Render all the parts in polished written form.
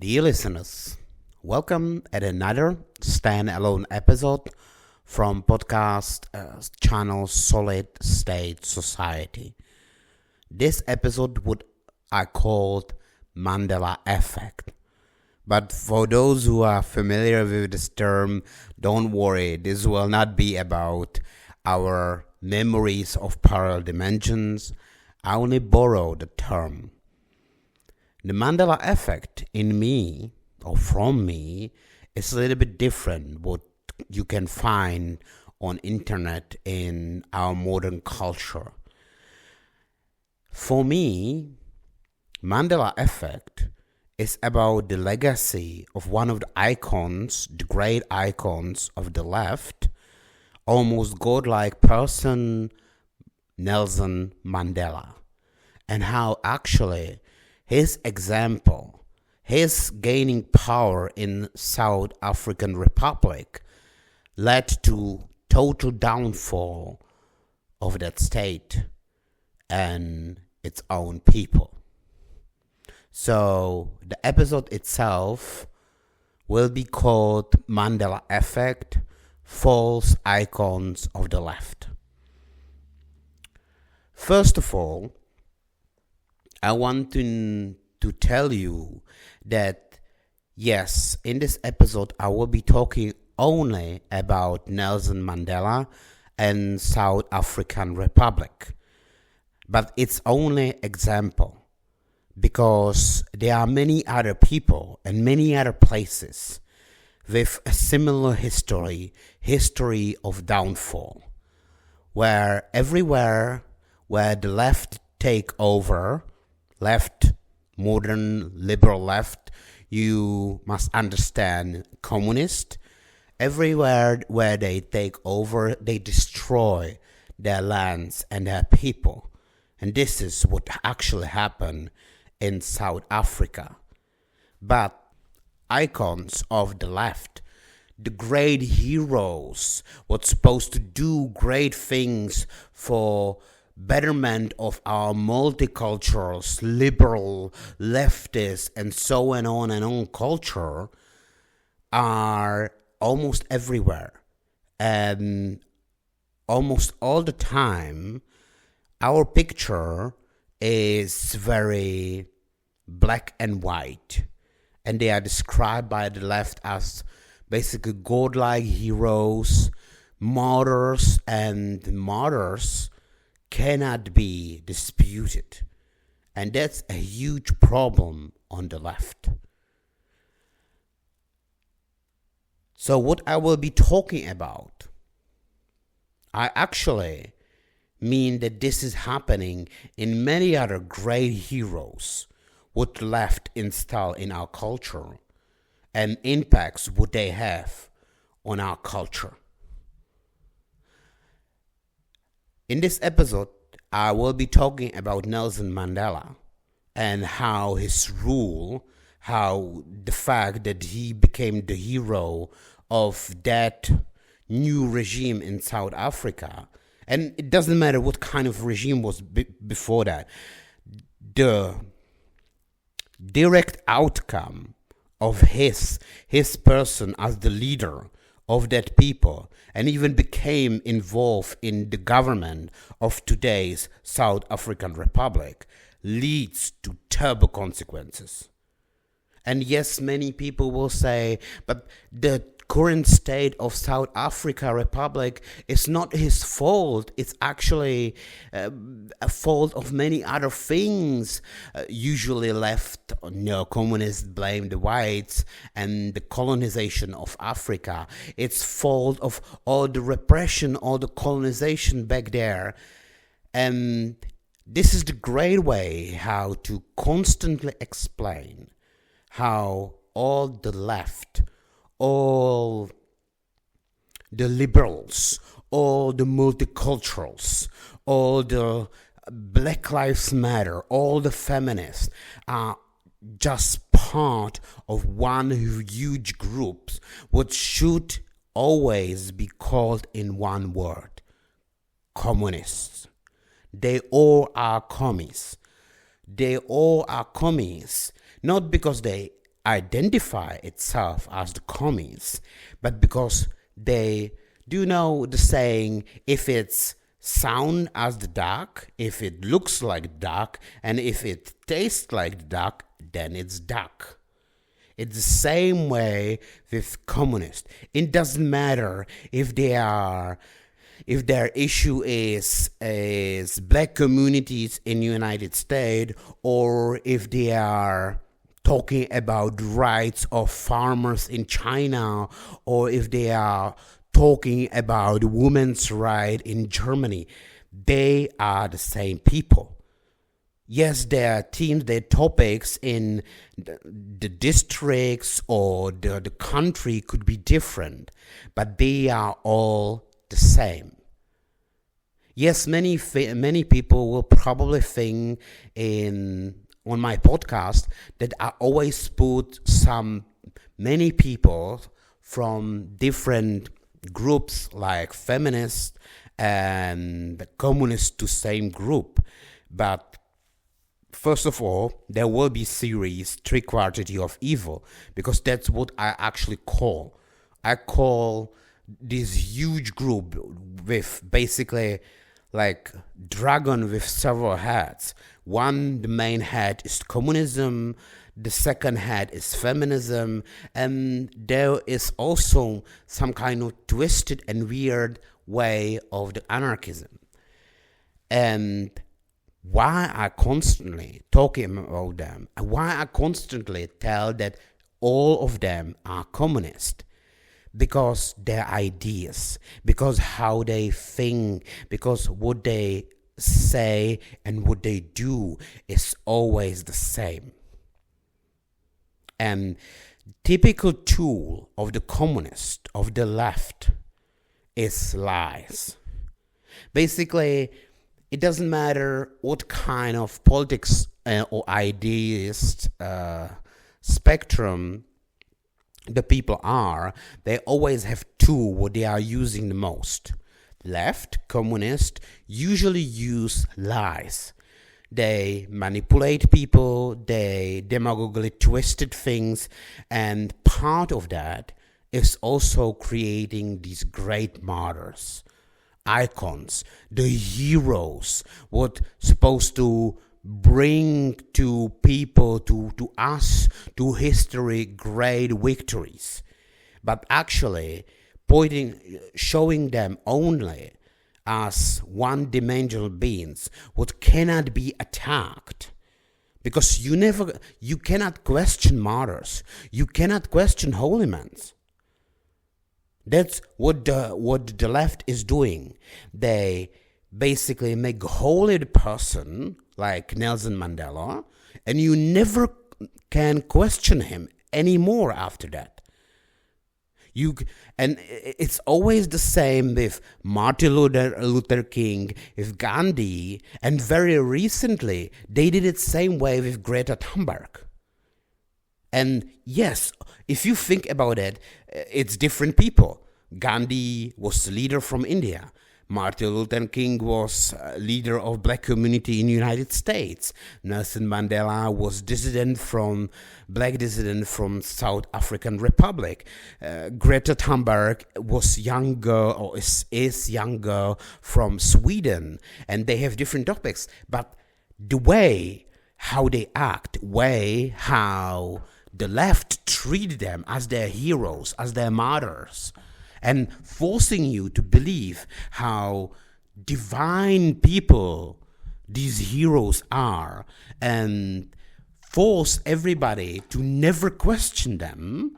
Dear listeners, welcome at another standalone episode from podcast channel Solid State Society. This episode would I called Mandela Effect. But for those who are familiar with this term, don't worry, this will not be about our memories of parallel dimensions. I only borrow the term. The Mandela effect in me or from me is a little bit different what you can find on internet in our modern culture. For me, Mandela effect is about the legacy of one of the icons, the great icons of the left, almost godlike person, Nelson Mandela, and how actually his example, his gaining power in South African Republic led to total downfall of that state and its own people. So the episode itself will be called Mandela Effect, False Icons of the Left. First of all, I want to tell you that yes, in this episode I will be talking only about Nelson Mandela and South African Republic. But it's only example because there are many other people and many other places with a similar history of downfall, where everywhere where the left take over, left, modern liberal left, you must understand communist. Everywhere where they take over, they destroy their lands and their people. And this is what actually happened in South Africa. But icons of the left, the great heroes, what's supposed to do great things for betterment of our multicultural, liberal, leftist, and so on culture are almost everywhere. And almost all the time, our picture is very black and white. And they are described by the left as basically godlike heroes, martyrs, and martyrs cannot be disputed. And that's a huge problem on the left. So what I will be talking about, I actually mean that this is happening in many other great heroes what the left install in our culture and impacts what they have on our culture. In this episode, I will be talking about Nelson Mandela and how his rule, how the fact that he became the hero of that new regime in South Africa. And it doesn't matter what kind of regime was before that. The direct outcome of his person as the leader of that people and even became involved in the government of today's South African Republic leads to terrible consequences. And yes, many people will say, but the current state of South Africa Republic is not his fault. It's actually a fault of many other things. Usually left, communists blame the whites and the colonization of Africa. It's fault of all the repression, all the colonization back there. And this is the great way how to constantly explain how all the left, all the liberals, all the multiculturals, all the Black Lives Matter, all the feminists are just part of one huge group, which should always be called in one word: communists. They all are commies. They all are commies, not because they identify itself as the commies, but because they do know the saying, if it's sound as the duck, if it looks like duck, and if it tastes like duck, then it's duck. It's the same way with communists. It doesn't matter if their issue is black communities in the United States, or if they are talking about rights of farmers in China, or if they are talking about women's rights in Germany. They are the same people. Yes, their themes, their topics in the districts or the country could be different, but they are all the same. Yes, many people will probably think on my podcast that I always put many people from different groups like feminists and the communists to same group, but first of all, there will be series Triquartity of Evil, because that's what I actually call. I call this huge group with basically like dragon with several heads. The main head is communism, the second head is feminism, and there is also some kind of twisted and weird way of the anarchism. And why I constantly talking about them, and why I constantly tell that all of them are communist, because their ideas, because how they think, because what they say and what they do is always the same. And typical tool of the communist, of the left, is lies. Basically, it doesn't matter what kind of politics or idealist spectrum the people are, they always have two what they are using the most. Left, communist, usually use lies. They manipulate people, they demagogically twisted things, and part of that is also creating these great martyrs. Icons, the heroes, what supposed to bring to people, to us, to history, great victories, but actually showing them only as one-dimensional beings, what cannot be attacked, because you cannot question martyrs, you cannot question holy men. That's what the left is doing. They basically make holy the person like Nelson Mandela, and you never can question him anymore after that. And it's always the same with Martin Luther King, with Gandhi, and very recently they did it same way with Greta Thunberg. And yes, if you think about it, it's different people. Gandhi was the leader from India. Martin Luther King was leader of black community in the United States. Nelson Mandela was black dissident from South African Republic. Greta Thunberg was younger, or is younger, from Sweden. And they have different topics. But the way how they act, how the left treat them as their heroes, as their martyrs, and forcing you to believe how divine people these heroes are, and force everybody to never question them,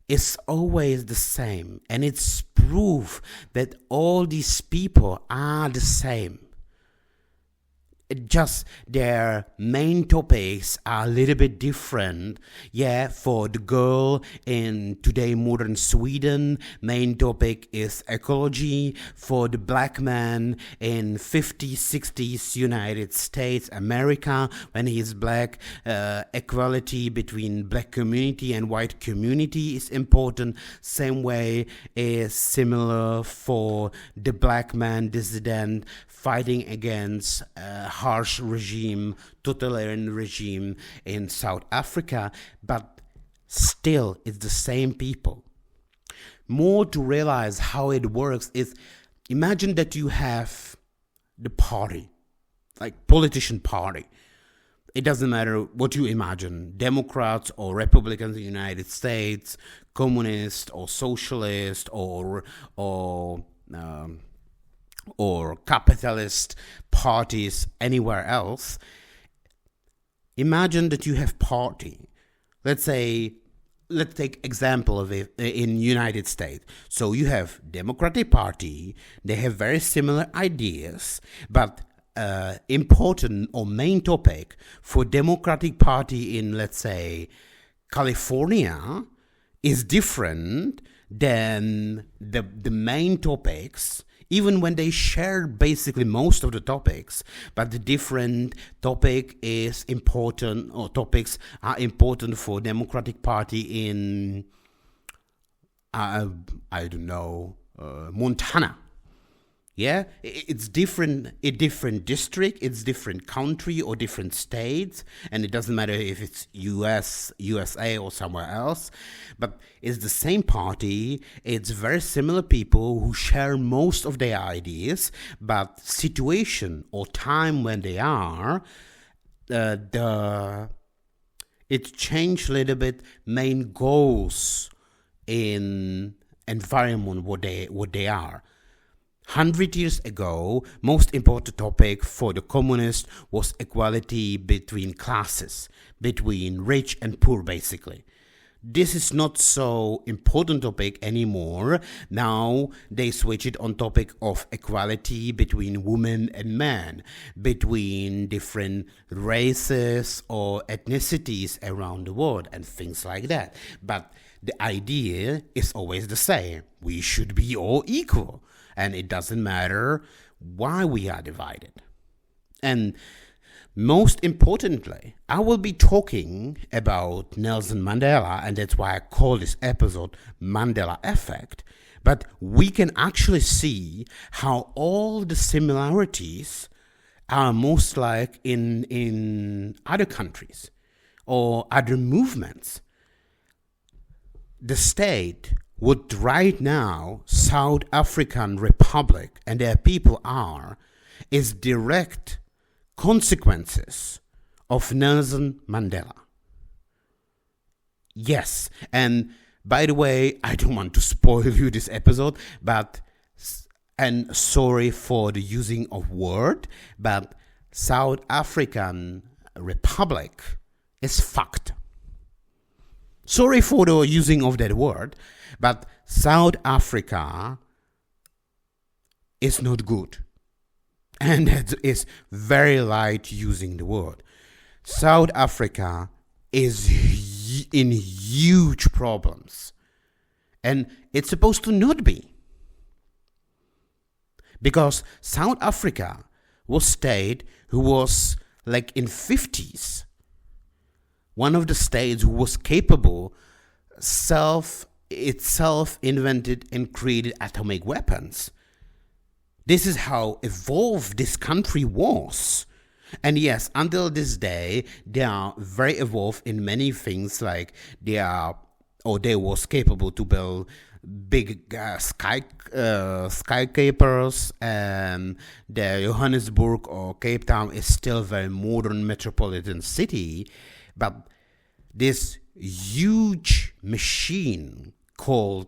is always the same. And it's proof that all these people are the same. Just their main topics are a little bit different. Yeah, for the girl in today modern Sweden, main topic is ecology. For the black man in 50s, 60s United States, America, when he is black, equality between black community and white community is important. Same way is similar for the black man dissident fighting against harsh regime, totalitarian regime in South Africa. But still it's the same people. More to realize how it works is, imagine that you have the party, like politician party. It doesn't matter what you imagine, Democrats or Republicans in the United States, communist or socialist or capitalist parties anywhere else. Imagine that you have party. Let's take example of it in United States. So you have Democratic Party. They have very similar ideas, but important or main topic for Democratic Party in, let's say, California is different than the main topics, even when they share basically most of the topics, but the different topic is important, or topics are important for Democratic Party in, I don't know, Montana. Yeah, it's different in different district, it's different country or different states, and it doesn't matter if it's USA or somewhere else, but it's the same party. It's very similar people who share most of their ideas, but situation or time when they are, it changed a little bit main goals in environment what they are. 100 years ago, most important topic for the communists was equality between classes, between rich and poor, basically. This is not so important topic anymore. Now they switch it on topic of equality between women and men, between different races or ethnicities around the world and things like that. But the idea is always the same. We should be all equal. And it doesn't matter why we are divided. And most importantly, I will be talking about Nelson Mandela, and that's why I call this episode Mandela Effect. But we can actually see how all the similarities are most like in other countries or other movements. The state what right now South African Republic and their people are is direct consequences of Nelson Mandela. Yes, and by the way, I don't want to spoil you this episode, and sorry for the using of word, but South African Republic is fucked. Sorry for the using of that word, but South Africa is not good. And that is very light using the word. South Africa is in huge problems. And it's supposed to not be. Because South Africa was state who was like in 50s. One of the states who was capable itself invented and created atomic weapons. This is how evolved this country was. And yes, until this day, they are very evolved in many things, like they was capable to build big skyscrapers, and the Johannesburg or Cape Town is still very modern metropolitan city, but this huge machine called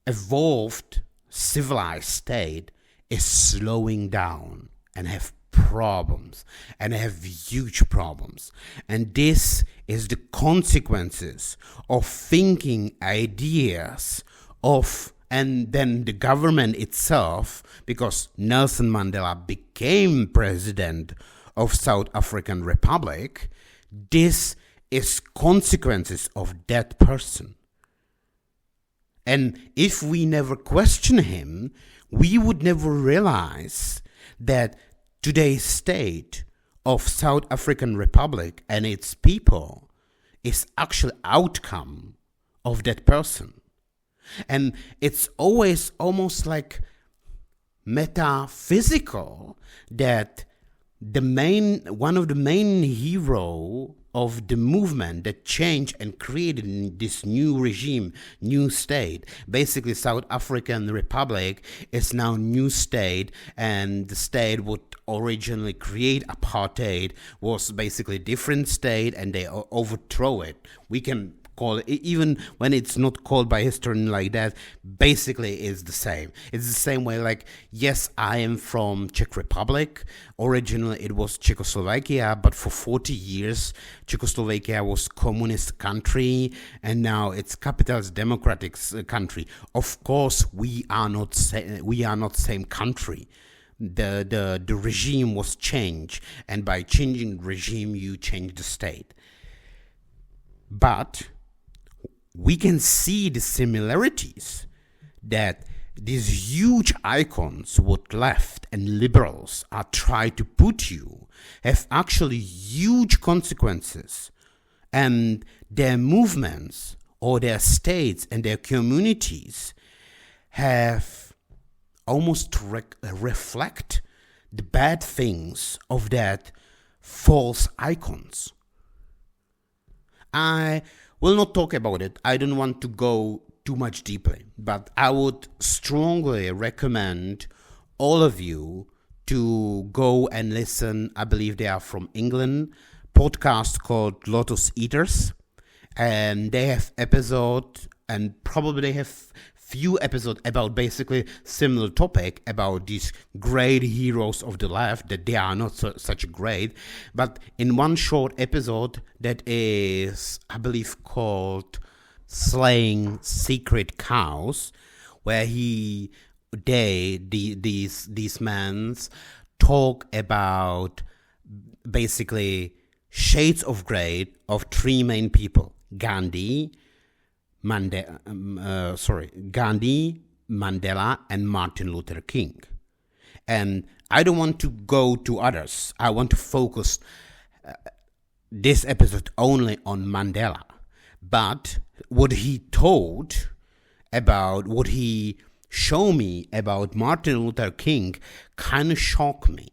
evolved civilized state is slowing down and have problems, and have huge problems. And this is the consequences of thinking ideas of, and then the government itself, because Nelson Mandela became president of South African Republic. This is consequences of that person. And if we never question him, we would never realize that today's state of South African Republic and its people is actual outcome of that person. And it's always almost like metaphysical that one of the main hero of the movement that changed and created this new regime, new state. Basically, South African Republic is now new state, and the state would originally create apartheid was basically different state, and they overthrow it. We can call it, even when it's not called by historian like that, basically is the same. It's the same way, like, yes, I am from Czech Republic. Originally it was Czechoslovakia, but for 40 years Czechoslovakia was communist country, and now it's capitalist democratic country. Of course, we are not same country. The regime was changed, and by changing regime you change the state. But we can see the similarities that these huge icons, what left and liberals are trying to put you, have actually huge consequences, and their movements or their states and their communities have almost reflect the bad things of that false icons. I will not talk about it. I don't want to go too much deeply, but I would strongly recommend all of you to go and listen. I believe they are from England, podcast called Lotus Eaters, and they have episode, and probably they have few episodes about basically similar topic, about these great heroes of the left, that they are not such great. But in one short episode that is, I believe, called Slaying Secret Cows, where these men talk about basically shades of grey of three main people: Gandhi, Mandela, and Martin Luther King. And I don't want to go to others. I want to focus this episode only on Mandela. But what he told about, what he showed me about Martin Luther King kind of shocked me.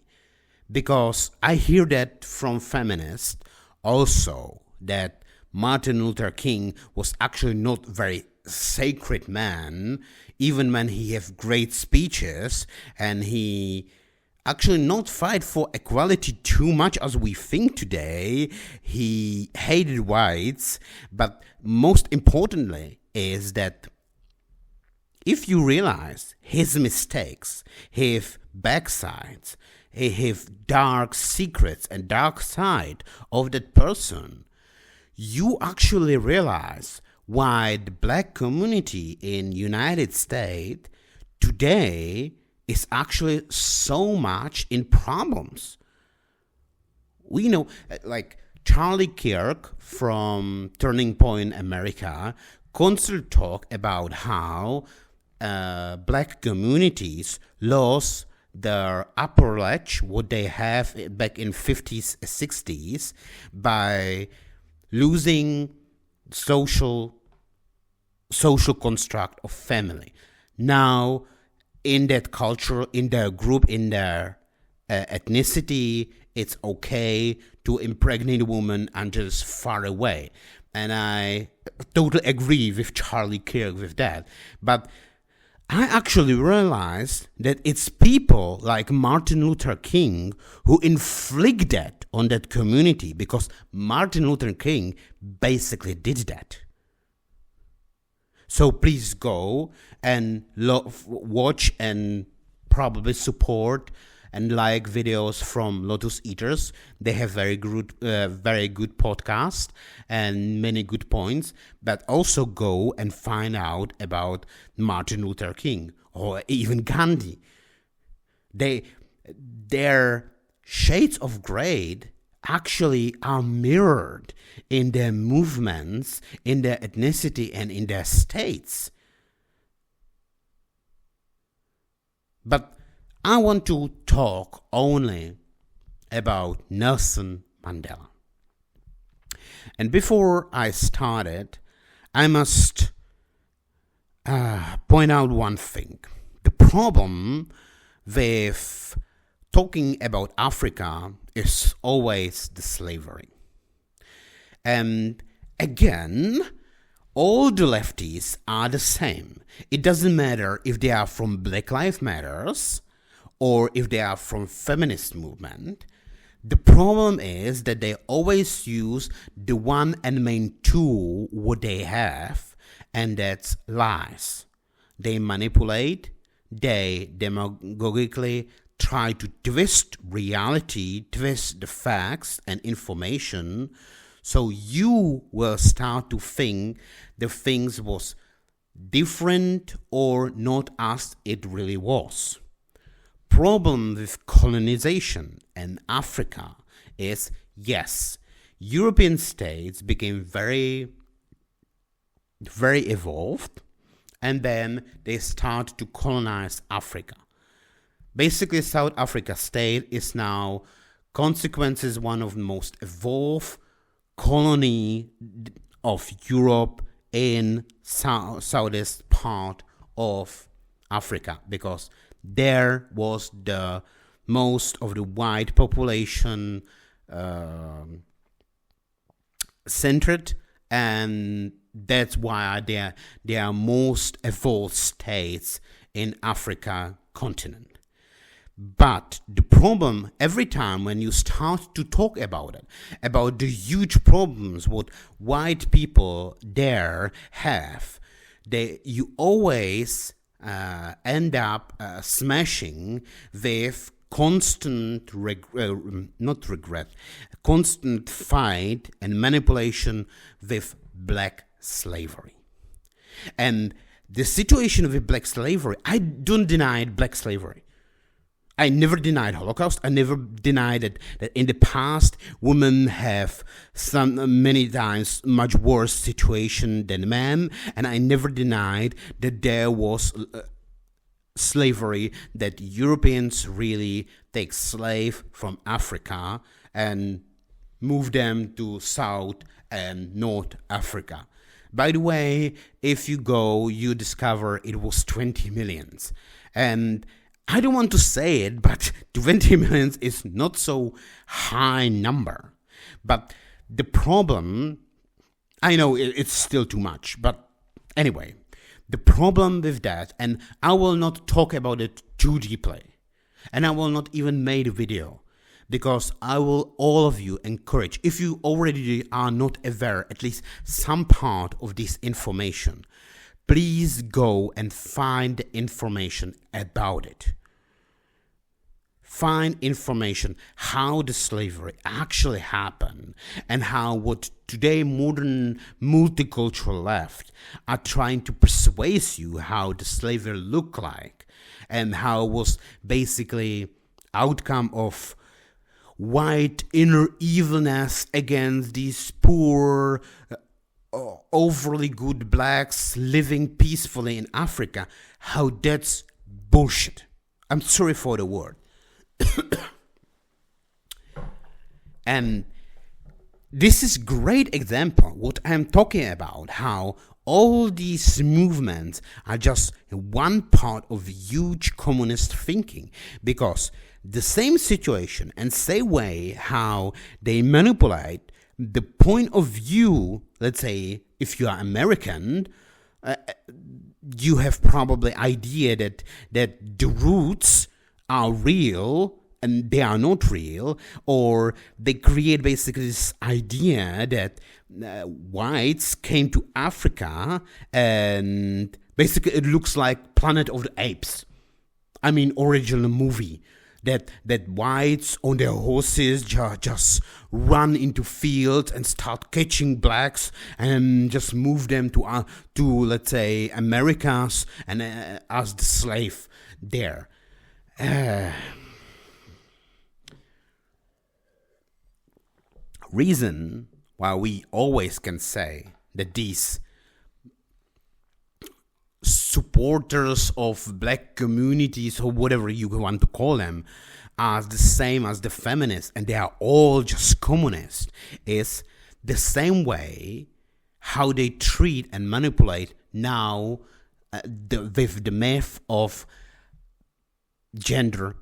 Because I hear that from feminists also, that Martin Luther King was actually not very sacred man, even when he have great speeches, and he actually not fight for equality too much as we think today. He hated whites, but most importantly is that if you realize his mistakes, his backsides, his dark secrets and dark side of that person, you actually realize why the black community in United States today is actually so much in problems. We know, like Charlie Kirk from Turning Point America constantly talk about how black communities lost their upper ledge, what they have back in 50s, 60s, by losing social construct of family. Now, in that culture, in their group, in their ethnicity, it's okay to impregnate a woman and just far away. And I totally agree with Charlie Kirk with that. But I actually realized that it's people like Martin Luther King who inflict that on that community, because Martin Luther King basically did that. So please go and watch and probably support and like videos from Lotus Eaters. They have very good podcast and many good points. But also go and find out about Martin Luther King or even Gandhi. Their shades of grey actually are mirrored in their movements, in their ethnicity, and in their states. But I want to talk only about Nelson Mandela. And before I started, I must point out one thing. The problem with talking about Africa is always the slavery. And again, all the lefties are the same. It doesn't matter if they are from Black Lives Matters or if they are from feminist movement. The problem is that they always use the one and main tool what they have, and that's lies. They manipulate, they demagogically try to twist reality, twist the facts and information, so you will start to think the things was different or not as it really was. Problem with colonization in Africa is, yes, European states became very evolved, and then they start to colonize Africa. Basically, South Africa state is now consequences one of the most evolved colony of Europe in southeast part of Africa, because there was the most of the white population centered, and that's why they are most evolved states in Africa continent. But the problem, every time when you start to talk about it, about the huge problems what white people there have, you always end up smashing with constant constant fight and manipulation with black slavery. And the situation with black slavery, I don't deny black slavery. I never denied Holocaust. I never denied that in the past women have many times much worse situation than men, and I never denied that there was slavery, that Europeans really take slave from Africa and move them to South and North Africa. By the way, if you go, you discover it was 20 millions. And I don't want to say it, but 20 millions is not so high number. But the problem, I know it's still too much, but anyway, the problem with that, and I will not talk about it too deeply, and I will not even make a video, because I will all of you encourage, if you already are not aware at least some part of this information, please go and find the information about it. Find information how the slavery actually happened, and how what today modern multicultural left are trying to persuade you how the slavery looked like, and how it was basically outcome of white inner evilness against these poor overly good blacks living peacefully in Africa, how that's bullshit. I'm sorry for the word. And this is great example what I'm talking about, how all these movements are just one part of huge communist thinking, because the same situation and same way how they manipulate the point of view, let's say if you are American, you have probably idea that the roots are real and they are not real, or they create basically this idea that whites came to Africa and basically it looks like Planet of the Apes. I mean, original movie. That whites on their horses just run into fields and start catching blacks and just move them to let's say Americas and as the slave there. Reason why we always can say that these supporters of black communities, or whatever you want to call them, are the same as the feminists and they are all just communists, is the same way how they treat and manipulate now with the myth of gender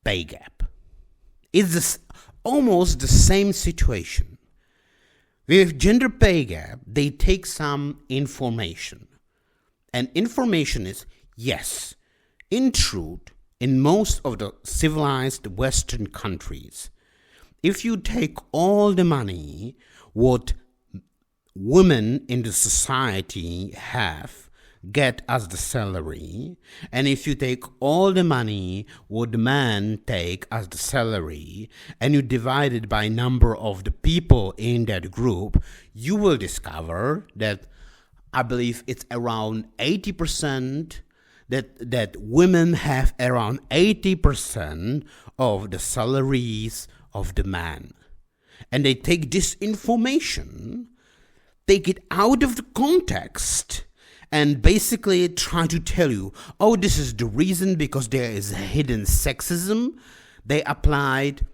pay gap. It's almost the same situation. With gender pay gap, they take some information. And information is, yes, in truth, in most of the civilized Western countries, if you take all the money what women in the society get as the salary, and if you take all the money what the man take as the salary, and you divide it by number of the people in that group, you will discover that I believe it's around 80% that women have around 80% of the salaries of the man. And they take this information, take it out of the context, and basically try to tell you, oh, this is the reason because there is hidden sexism. They applied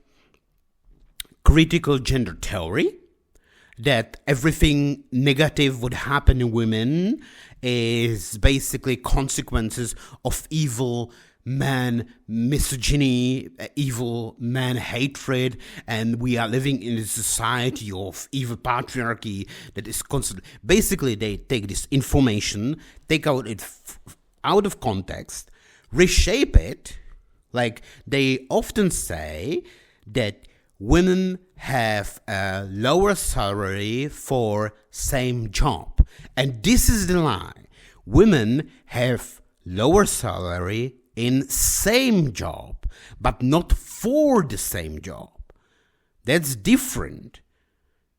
critical gender theory, that everything negative would happen to women is basically consequences of evil man misogyny, evil man hatred, and we are living in a society of evil patriarchy that is constant. Basically, they take this information, take it out of context, reshape it. Like they often say that women have a lower salary for same job. And this is the lie. Women have lower salary in same job, but not for the same job. That's different.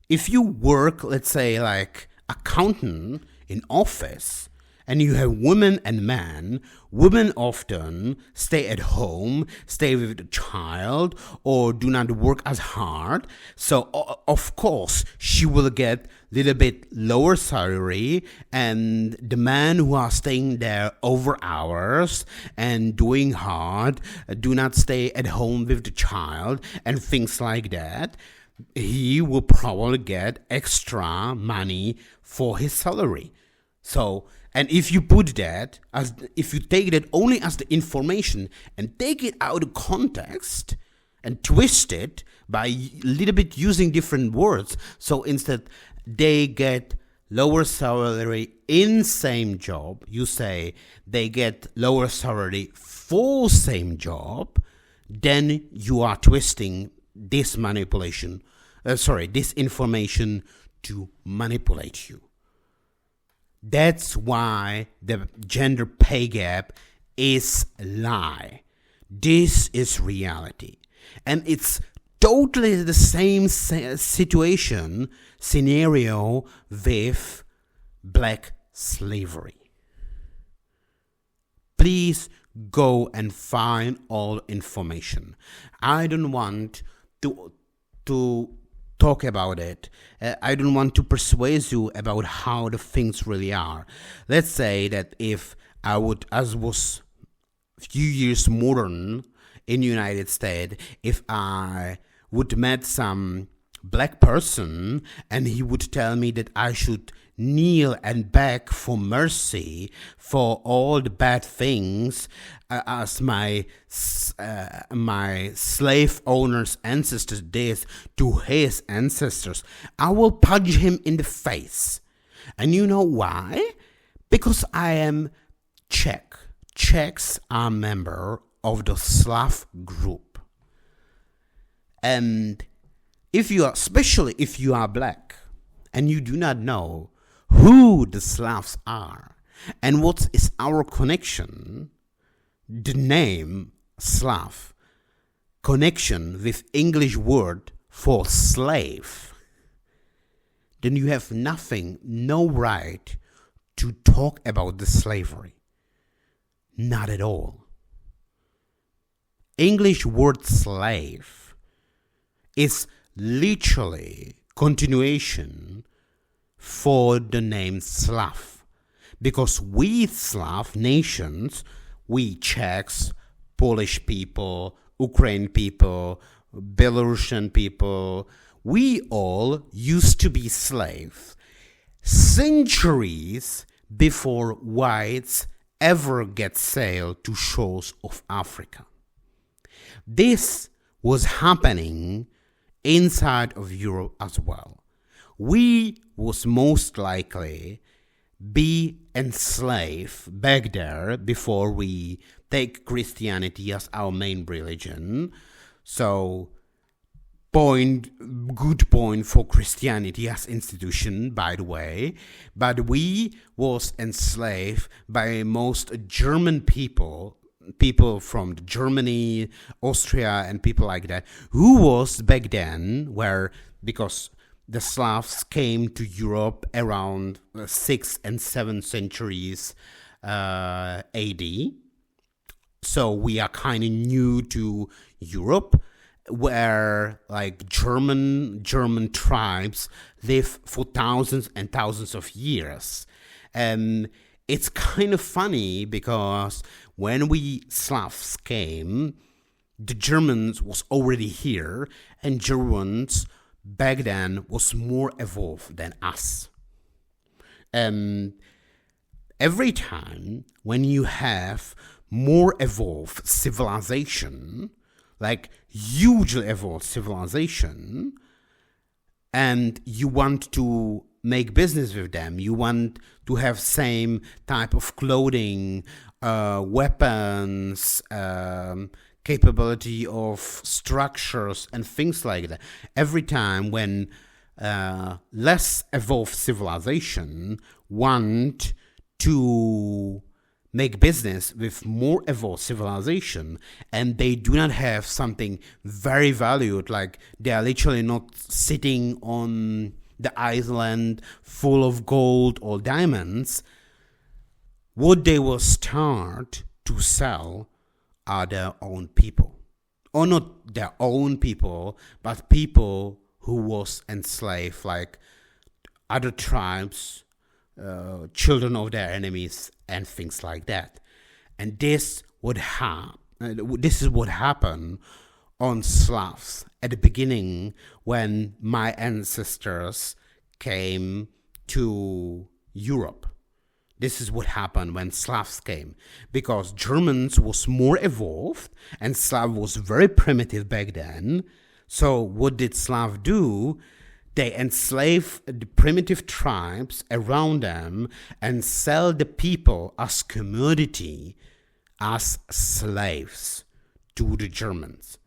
If you work, let's say like accountant in office, and you have women and men, women often stay at home, stay with the child, or do not work as hard. So, of course, she will get a little bit lower salary, and the men who are staying there over hours and doing hard do not stay at home with the child and things like that. He will probably get extra money for his salary. So, and if you put that, if you take that only as the information and take it out of context and twist it by a little bit using different words, so instead they get lower salary in same job, you say they get lower salary for same job, then you are twisting this this information to manipulate you. That's why the gender pay gap is a lie. This is reality. And it's totally the same scenario with black slavery. Please go and find all information. I don't want to talk about it. I don't want to persuade you about how the things really are. Let's say that if I would, as was a few years modern in the United States, if I would meet some black person and he would tell me that I should kneel and beg for mercy for all the bad things as my slave owner's ancestors did to his ancestors, I will punch him in the face. And you know why? Because I am Czech. Czechs are member of the Slav group. And especially if you are black and you do not know who the Slavs are and what is our connection, the name Slav, connection with English word for slave, then you have no right to talk about the slavery. Not at all. English word slave is literally continuation for the name Slav, because we Slav nations, we Czechs, Polish people, Ukrainian people, Belarusian people, we all used to be slaves centuries before whites ever get sailed to shores of Africa. This was happening inside of Europe as well. we was most likely be enslaved back there before we take Christianity as our main religion. So good point for Christianity as institution, by the way. But we was enslaved by most German people from Germany, Austria, and people like that, who was back then because the Slavs came to Europe around 6th and 7th centuries AD. So we are kind of new to Europe, where like German tribes live for thousands and thousands of years. And it's kind of funny because when we Slavs came, the Germans was already here, and Germans back then was more evolved than us. Every time when you have more evolved civilization, like hugely evolved civilization, and you want to make business with them, you want to have same type of clothing, weapons, capability of structures and things like that. Every time when less evolved civilization want to make business with more evolved civilization, and they do not have something very valued, like they are literally not sitting on the island full of gold or diamonds, what they will start to sell are their own people. Or not their own people, but people who was enslaved, like other tribes, children of their enemies, and things like that. And this is what happened on Slavs at the beginning when my ancestors came to Europe. This is what happened when Slavs came, because Germans was more evolved and Slav was very primitive back then. So what did Slav do? They enslave the primitive tribes around them and sell the people as commodity, as slaves to the Germans.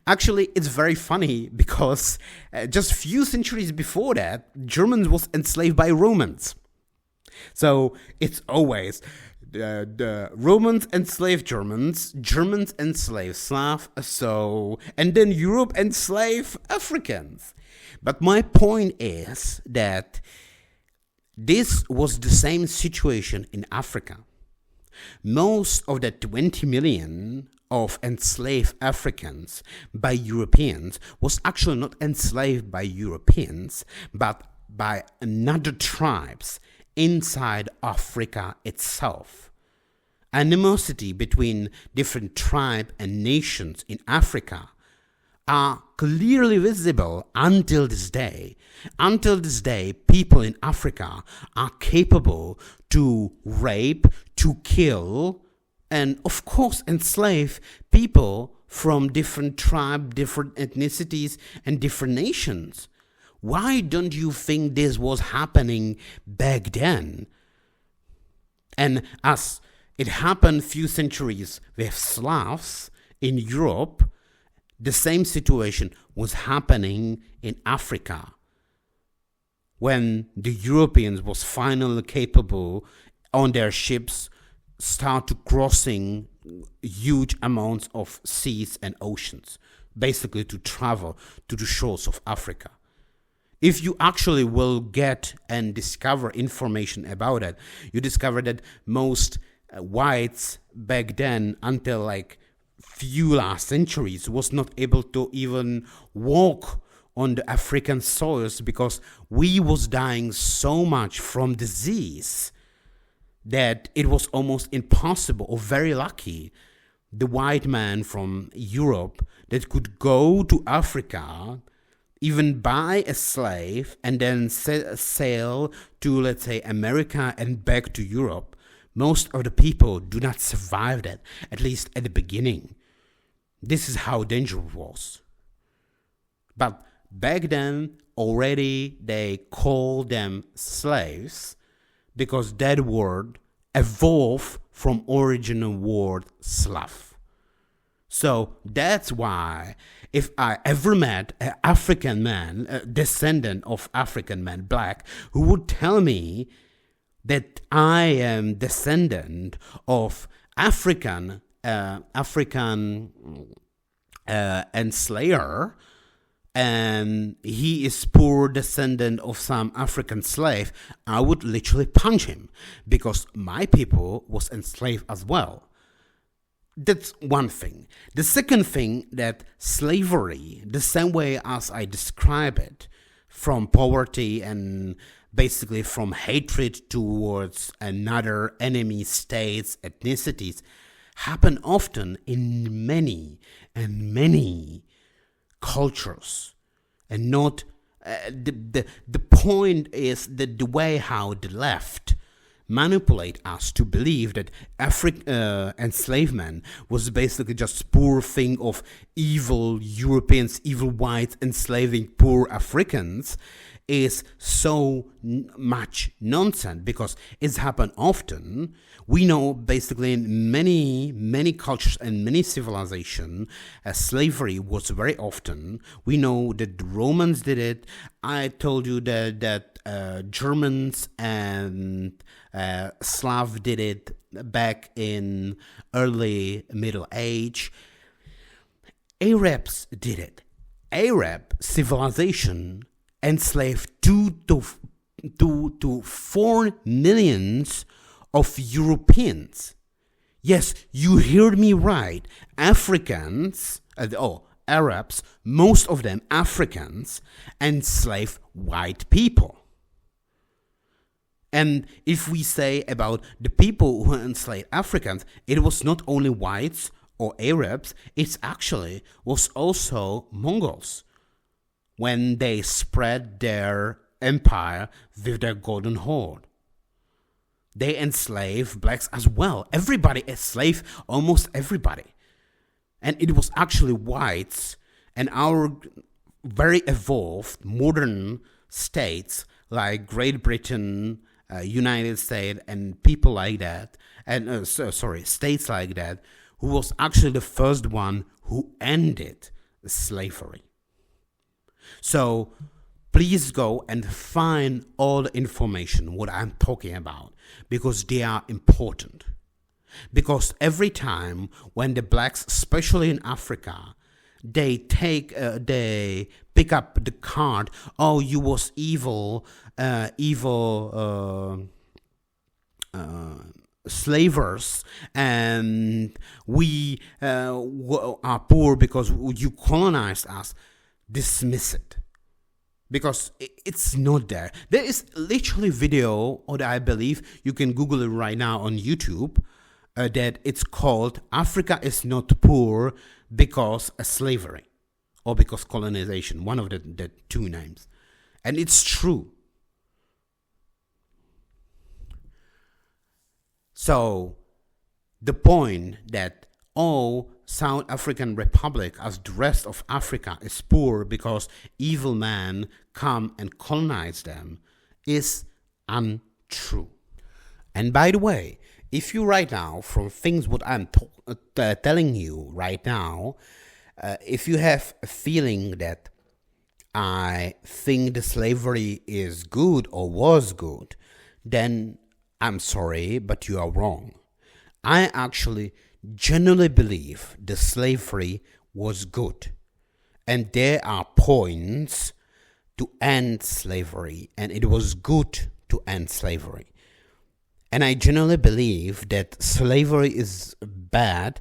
Actually, it's very funny because just few centuries before that, Germans was enslaved by Romans. So it's always the Romans enslaved Germans, Germans enslaved Slav, and then Europe enslaved Africans. But my point is that this was the same situation in Africa. Most of the 20 million of enslaved Africans by Europeans was actually not enslaved by Europeans, but by another tribes inside Africa itself. Animosity between different tribes and nations in Africa are clearly visible until this day. Until this day, people in Africa are capable to rape, to kill, and of course enslave people from different tribes, different ethnicities, and different nations. Why don't you think this was happening back then? And as it happened few centuries with Slavs in Europe, the same situation was happening in Africa when the Europeans was finally capable on their ships start to crossing huge amounts of seas and oceans, basically to travel to the shores of Africa. If you actually will get and discover information about it, you discover that most whites back then, until like few last centuries, was not able to even walk on the African soils because we was dying so much from disease that it was almost impossible, or very lucky, the white man from Europe that could go to Africa, even buy a slave and then sail to, let's say, America and back to Europe. Most of the people do not survive that, at least at the beginning. This is how dangerous it was. But back then already they called them slaves because that word evolved from original word Slav. So that's why if I ever met an African man, a descendant of African man, black, who would tell me that I am descendant of African enslaver, and he is poor descendant of some African slave, I would literally punch him because my people was enslaved as well. That's one thing. The second thing, that slavery, the same way as I describe it, from poverty and basically from hatred towards another enemy states, ethnicities, happen often in many and many cultures, and not the point is that the way how the left manipulate us to believe that enslavement was basically just poor thing of evil Europeans, evil whites enslaving poor Africans is so much nonsense, because it's happened often. We know basically in many cultures and many civilizations, slavery was very often. We know that the Romans did it. I told you that Germans and Slav did it back in early Middle Age. Arabs did it. Arab civilization enslaved 2 to 4 millions of Europeans. Yes, you heard me right. Arabs, most of them Africans, enslaved white people. And if we say about the people who enslaved Africans, it was not only whites or Arabs, it actually was also Mongols, when they spread their empire with their golden horde. They enslaved blacks as well. Everybody enslaved almost everybody. And it was actually whites and our very evolved modern states like Great Britain, United States, and people like that, and states like that, who was actually the first one who ended slavery. So please go and find all the information what I'm talking about, because they are important. Because every time when the blacks, especially in Africa, they pick up the card, oh, you was evil slavers, and we are poor because you colonized us, dismiss it, because it's not there. There is literally video, or I believe you can Google it right now on YouTube, that it's called Africa is not poor because of slavery or because colonization, one of the two names. And it's true. So the point that South African Republic, as the rest of Africa, is poor because evil men come and colonize them, is untrue. And by the way, if you right now, from things what I'm telling you right now, if you have a feeling that I think the slavery is good or was good, then I'm sorry, but you are wrong. I actually genuinely believe the slavery was good. And there are points to end slavery, and it was good to end slavery. And I genuinely believe that slavery is bad,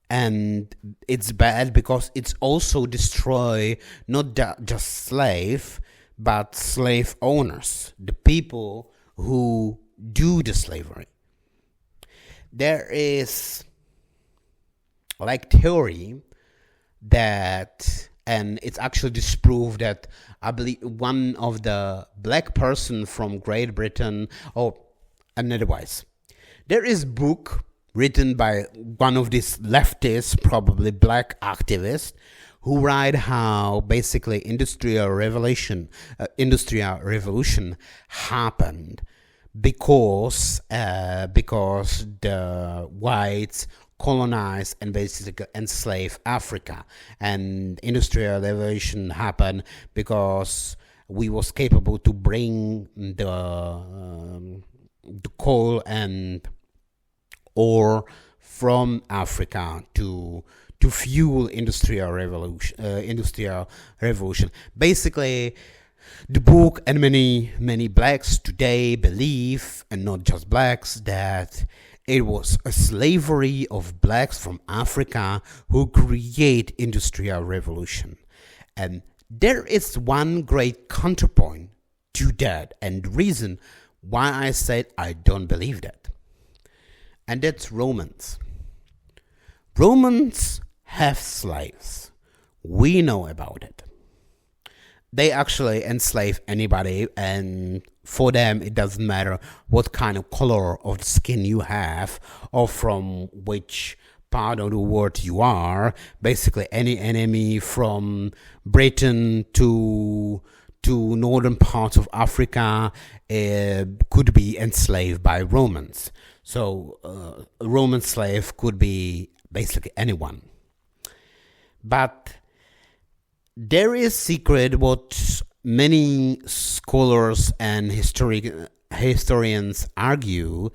and it's bad because it's also destroy not just slave, but slave owners, the people who do the slavery. There is like theory that, and it's actually disproved, that I believe one of the black person from Great Britain, and otherwise, there is book written by one of these leftists, probably black activists, who write how basically industrial revolution happened because the whites colonize and basically enslave Africa, and industrial revolution happened because we was capable to bring the coal and ore from Africa to fuel industrial revolution. Basically, the book and many blacks today believe, and not just blacks, that it was a slavery of blacks from Africa who create industrial revolution. And there is one great counterpoint to that, and reason why I said I don't believe that. And that's Romans. Romans have slaves. We know about it. They actually enslave anybody, and for them it doesn't matter what kind of color of the skin you have or from which part of the world you are. Basically, any enemy from Britain to northern parts of Africa could be enslaved by Romans. So a Roman slave could be basically anyone. But there is secret what many scholars and historians argue,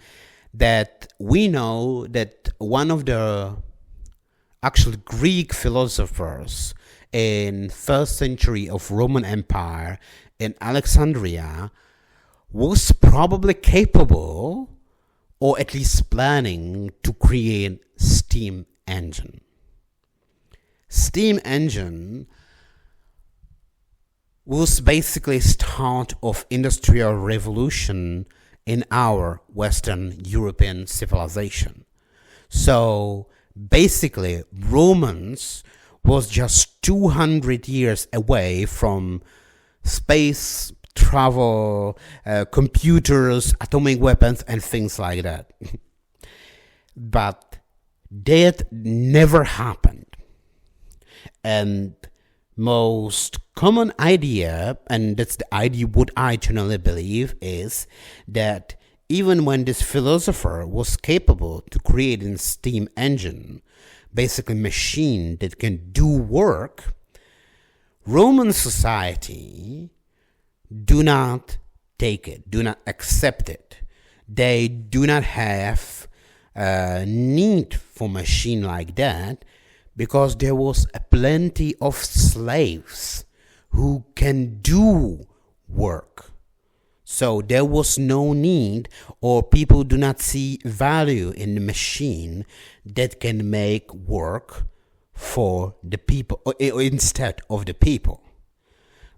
that we know that one of the actual Greek philosophers in first century of Roman Empire in Alexandria was probably capable, or at least planning, to create steam engine. Steam engine was basically start of industrial revolution in our Western European civilization. So basically, Romans was just 200 years away from space travel, computers, atomic weapons, and things like that. But that never happened. And most common idea, and that's the idea what I generally believe, is that even when this philosopher was capable to create a steam engine, basically machine that can do work, Roman society do not take it, do not accept it. They do not have a need for machine like that, because there was a plenty of slaves who can do work. So there was no need, or people do not see value in the machine that can make work for the people, or instead of the people.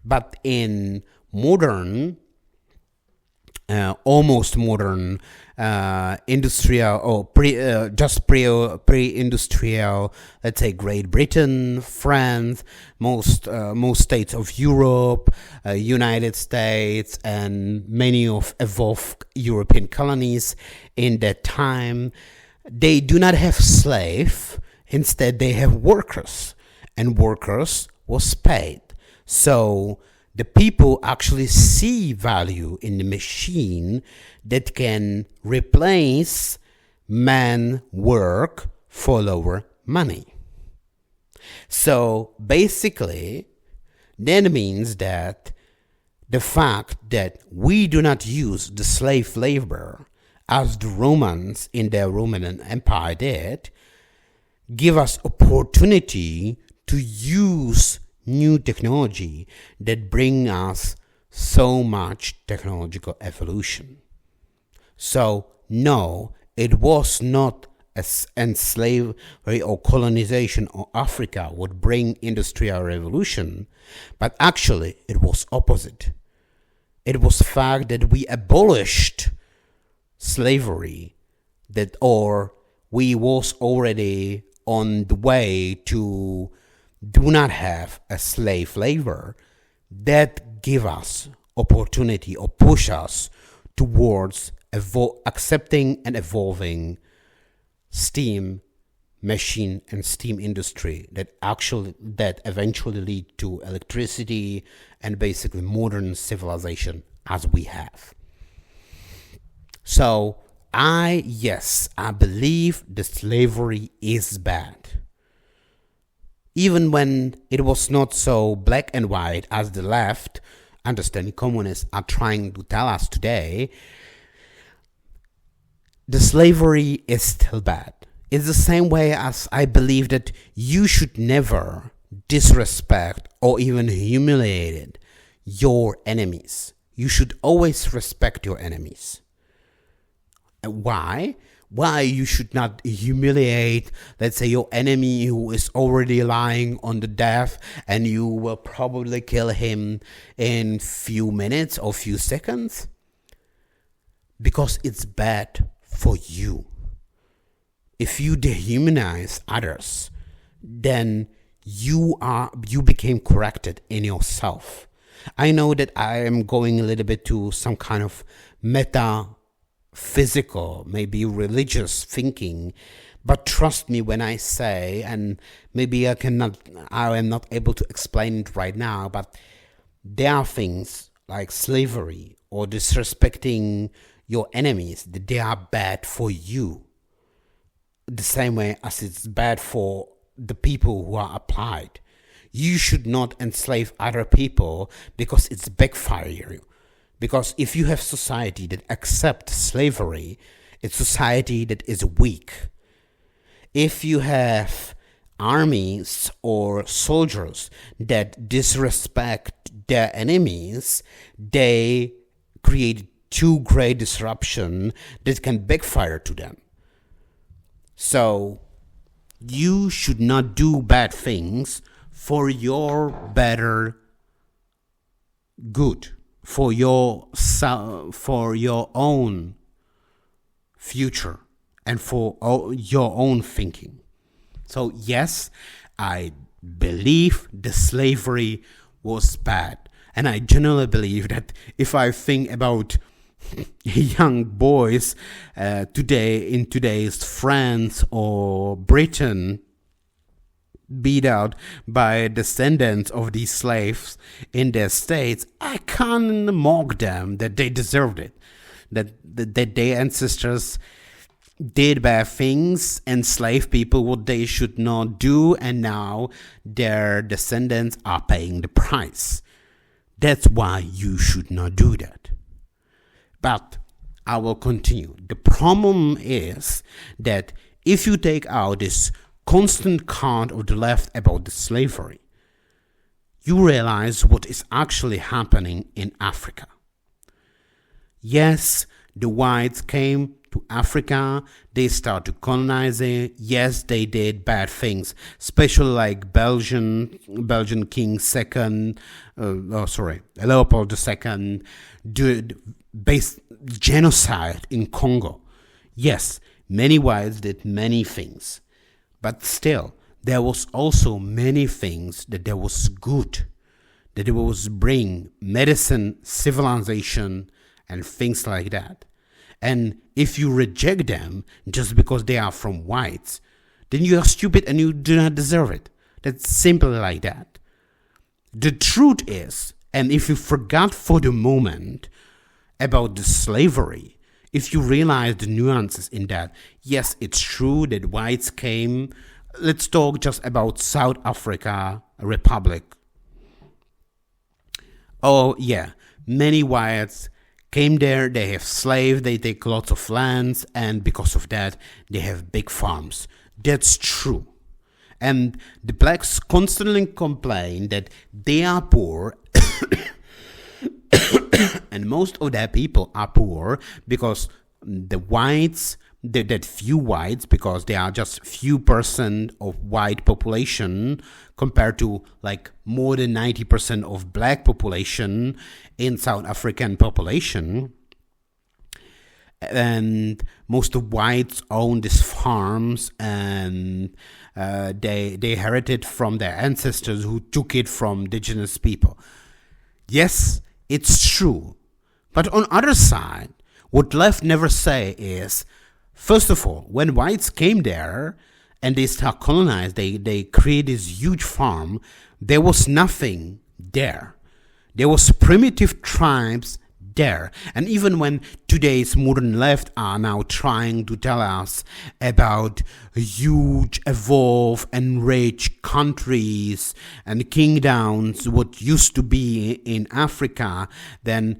But in modern, almost modern industrial or pre-industrial, let's say Great Britain, France, most states of Europe, United States, and many of evolved European colonies in that time, they do not have slaves. Instead, they have workers, and workers was paid. So the people actually see value in the machine that can replace man work for lower money. So basically, that means that the fact that we do not use the slave labor as the Romans in their Roman Empire did, give us opportunity to use new technology that bring us so much technological evolution. So no, it was not slavery or colonization of Africa would bring industrial revolution, but actually it was opposite. It was the fact that we abolished slavery, that or we was already on the way to do not have a slave labor, that give us opportunity or push us towards accepting and evolving steam machine and steam industry that eventually lead to electricity and basically modern civilization as we have. So I believe the slavery is bad. Even when it was not so black and white as the left, understanding communists, are trying to tell us today, the slavery is still bad. It's the same way as I believe that you should never disrespect or even humiliate your enemies. You should always respect your enemies. Why? Why you should not humiliate, let's say, your enemy who is already lying on the death, and you will probably kill him in few minutes or few seconds? Because it's bad for you. If you dehumanize others, then you became corrected in yourself. I know that I am going a little bit to some kind of metaphysical, maybe religious thinking, but trust me when I say, and maybe I am not able to explain it right now, but there are things like slavery or disrespecting your enemies that they are bad for you, the same way as it's bad for the people who are applied. You should not enslave other people because it's backfiring. Because if you have society that accepts slavery, it's society that is weak. If you have armies or soldiers that disrespect their enemies, they create too great disruption that can backfire to them. So you should not do bad things for your better good, for your own future, and for your own thinking. So yes, I believe the slavery was bad, and I generally believe that if I think about young boys in today's France or Britain beat out by descendants of these slaves in their states, I can't mock them that they deserved it, that their ancestors did bad things, enslaved people what they should not do, and now their descendants are paying the price. That's why you should not do that. But I will continue. The problem is that if you take out this constant card of the left about the slavery, you realize what is actually happening in Africa. Yes, the whites came to Africa, they started colonizing. Yes, they did bad things, especially like Belgian King Leopold II did based genocide in Congo. Yes, many whites did many things, but still there was also many things that there was good, that it was bring medicine, civilization, and things like that. And if you reject them just because they are from whites, then you are stupid and you do not deserve it. That's simply like that. The truth is, and if you forgot for the moment about the slavery, if you realize the nuances in that, yes, it's true that whites came. Let's talk just about South Africa Republic. Oh yeah, many whites came there, they have slaves, they take lots of lands, and because of that, they have big farms. That's true. And the blacks constantly complain that they are poor and most of their people are poor because the whites, that few whites, because there are just few percent of white population compared to like more than 90% of black population in South African population. And most of whites own these farms, and they inherited from their ancestors who took it from indigenous people. Yes, it's true. But on other side, what left never say is, first of all, when whites came there and they start colonize. They create this huge farm. There was nothing there. There was primitive tribes there. And even when today's modern left are now trying to tell us about huge, evolved, enriched countries and kingdoms, what used to be in Africa, then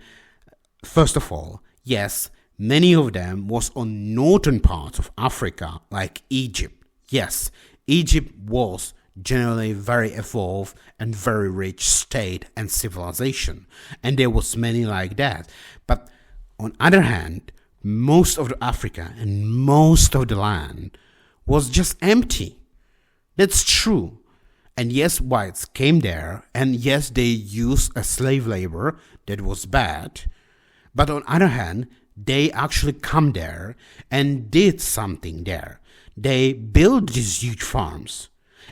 first of all, yes, many of them was on northern parts of Africa, like Egypt. Yes, Egypt was generally very evolved and very rich state and civilization, and there was many like that. But on other hand, most of the Africa and most of the land was just empty. That's true. And yes, whites came there, and yes, they used a slave labor that was bad. But on other hand, they actually come there and did something there. They built these huge farms.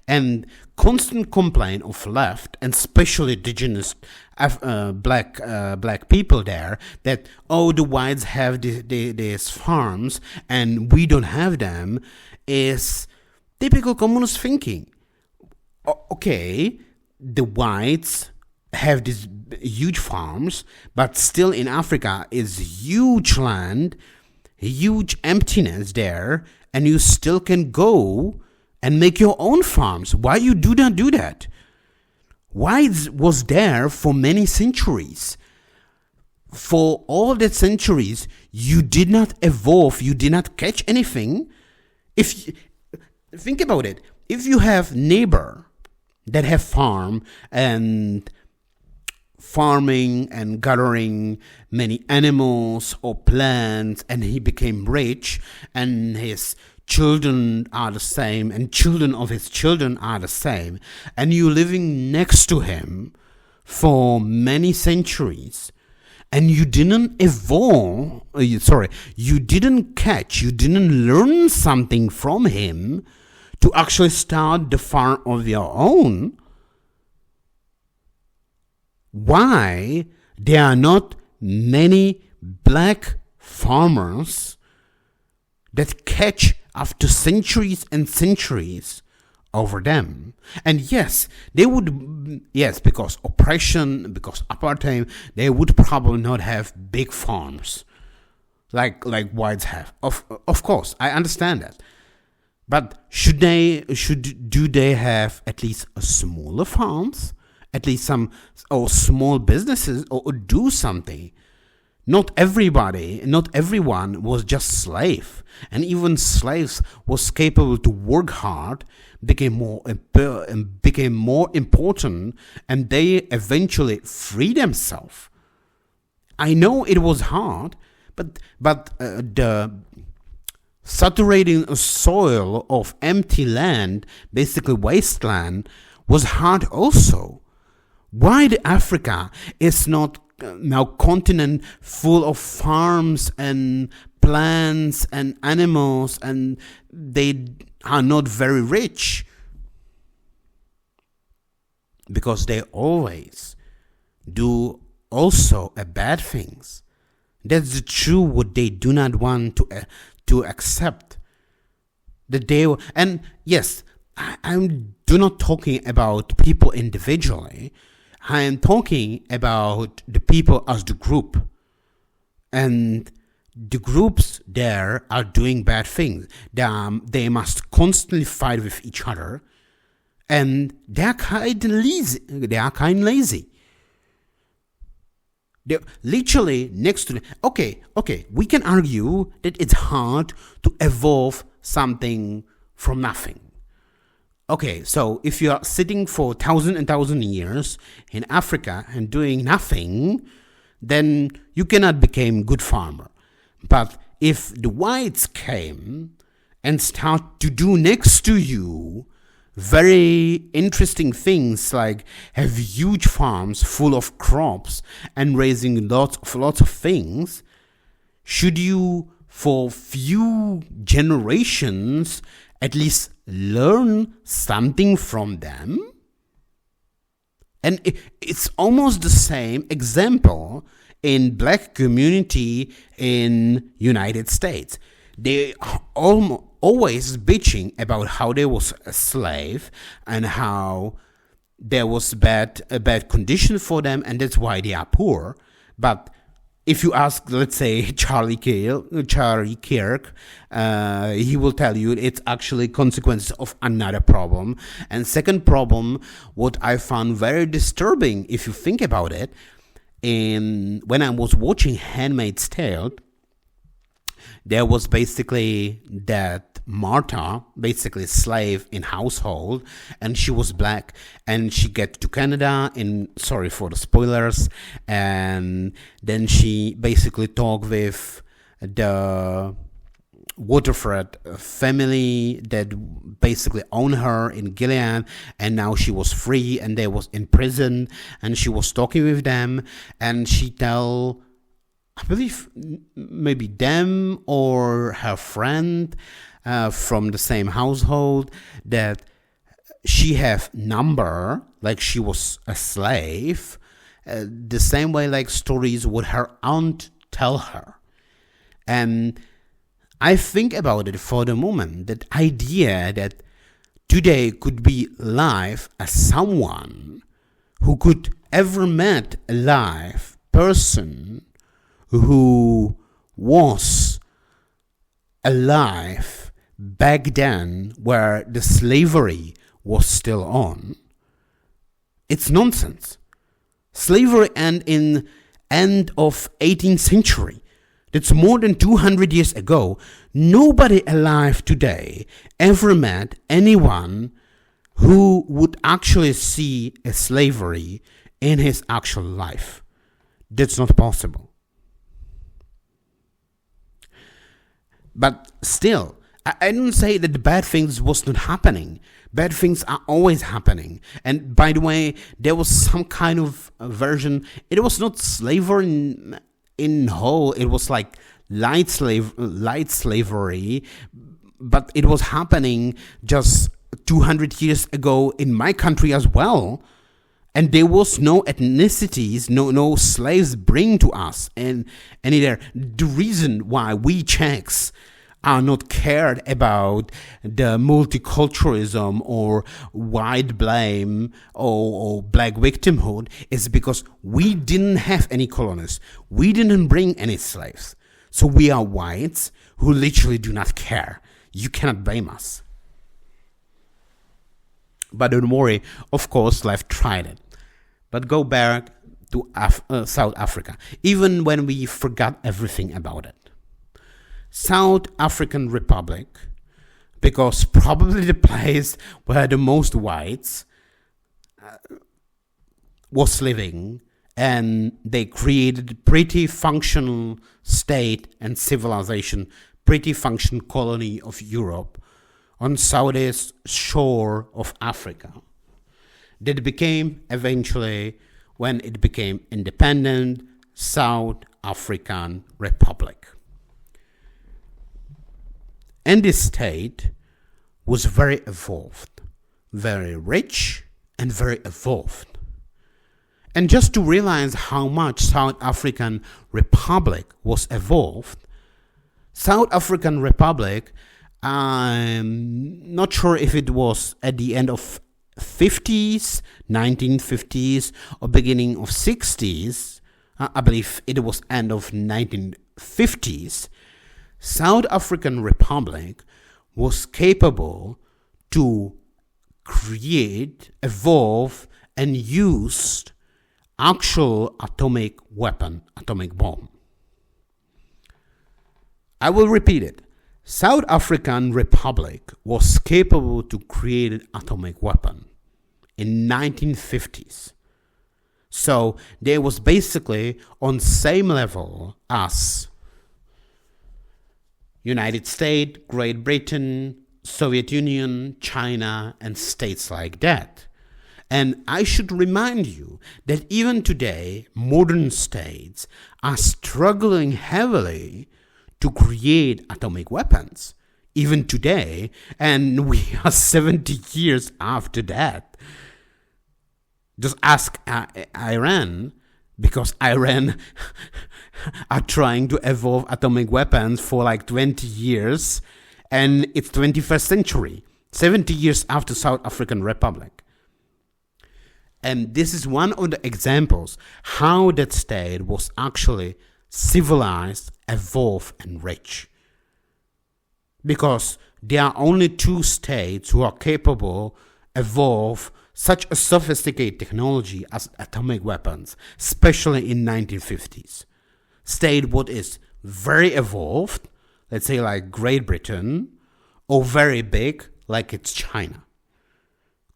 And constant complaint of left, and especially indigenous black people there, that the whites have these farms and we don't have them, is typical communist thinking. Okay, the whites have these huge farms, but still in Africa is huge land, huge emptiness there, and you still can go and make your own farms. Why you do not do that? Why was there for many centuries? For all that centuries, you did not evolve, you did not catch anything. Think about it. If you have neighbor that have farm and farming and gathering many animals or plants, and he became rich, and his children are the same, and children of his children are the same, and you living next to him for many centuries, and you didn't evolve, you didn't catch, you didn't learn something from him to actually start the farm of your own. Why there are not many black farmers that catch after centuries and centuries over them? And yes, they would, because oppression, because apartheid, they would probably not have big farms like whites have. Of course, I understand that. But do they have at least a smaller farms? At least some or small businesses, or do something. Not everyone was just slave, and even slaves was capable to work hard, became more important, and they eventually free themselves. I know it was hard, but the saturating soil of empty land, basically wasteland, was hard also. Why the Africa is not now continent full of farms and plants and animals, and they are not very rich? Because they always do also bad things. That's the truth. What they do not want to accept. That they, and yes, I'm do not talking about people individually. I am talking about the people as the group. And the groups there are doing bad things. They must constantly fight with each other. And they are kind of lazy. They're literally next to them. Okay, we can argue that it's hard to evolve something from nothing. Okay, so if you are sitting for 1,000 years in Africa and doing nothing, then you cannot become good farmer. But if the whites came and start to do next to you very interesting things, like have huge farms full of crops and raising lots of things, should you for few generations at least learn something from them? And it's almost the same example in black community in United States. They always bitching about how they was a slave and how there was a bad condition for them, and that's why they are poor. But if you ask, let's say, Charlie Kirk, he will tell you it's actually consequences of another problem. And second problem, what I found very disturbing, if you think about it, when I was watching Handmaid's Tale, there was basically that Martha, basically slave in household, and she was black, and she get to Canada, sorry for the spoilers, and then she basically talked with the Waterford family that basically owned her in Gilead, and now she was free, and they was in prison, and she was talking with them, and she tell, I believe maybe them or her friend from the same household, that she have number, like she was a slave, the same way like stories what her aunt tell her. And I think about it for the moment, that idea that today could be live as someone who could ever met a live person who was alive back then where the slavery was still on. It's nonsense. Slavery ended in end of 18th century. That's more than 200 years ago. Nobody alive today ever met anyone who would actually see a slavery in his actual life. That's not possible. But still, I don't say that the bad things was not happening. Bad things are always happening. And by the way, there was some kind of version. It was not slavery in whole. It was like light slavery. But it was happening just 200 years ago in my country as well. And there was no ethnicities, no slaves bring to us. And either the reason why we Czechs are not cared about the multiculturalism or white blame or black victimhood is because we didn't have any colonists. We didn't bring any slaves. So we are whites who literally do not care. You cannot blame us. But don't worry, of course, life tried it. But go back to South Africa, even when we forgot everything about it. South African Republic, because probably the place where the most whites was living, and they created pretty functional state and civilization, pretty functional colony of Europe on southeast shore of Africa. That became eventually, when it became independent, South African Republic. And this state was very evolved, very rich and very evolved. And just to realize how much South African Republic was evolved, South African Republic, I'm not sure if it was at the end of 50s, 1950s, or beginning of 60s, I believe it was end of 1950s, South African Republic was capable to create, evolve, and use actual atomic weapon, atomic bomb. I will repeat it. South African Republic was capable to create an atomic weapon in 1950s. So they was basically on same level as United States, Great Britain, Soviet Union, China, and states like that. And I should remind you that even today, modern states are struggling heavily to create atomic weapons. Even today, and we are 70 years after that. Just ask Iran, because Iran are trying to evolve atomic weapons for like 20 years, and it's 21st century, 70 years after South African Republic. And this is one of the examples how that state was actually civilized, evolved, and rich. Because there are only two states who are capable evolve such a sophisticated technology as atomic weapons, especially in 1950s. State what is very evolved, let's say like Great Britain, or very big, like it's China.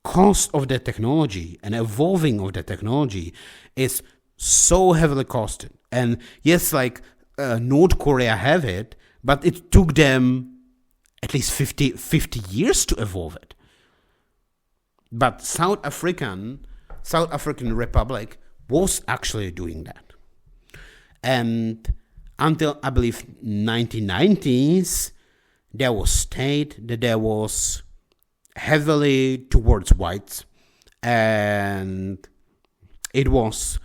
Cost of the technology and evolving of the technology is so heavily costed. And yes, like North Korea have it, but it took them at least 50 years to evolve it. But South African Republic was actually doing that. And until I believe 1990s, there was state that there was heavily towards whites, and it was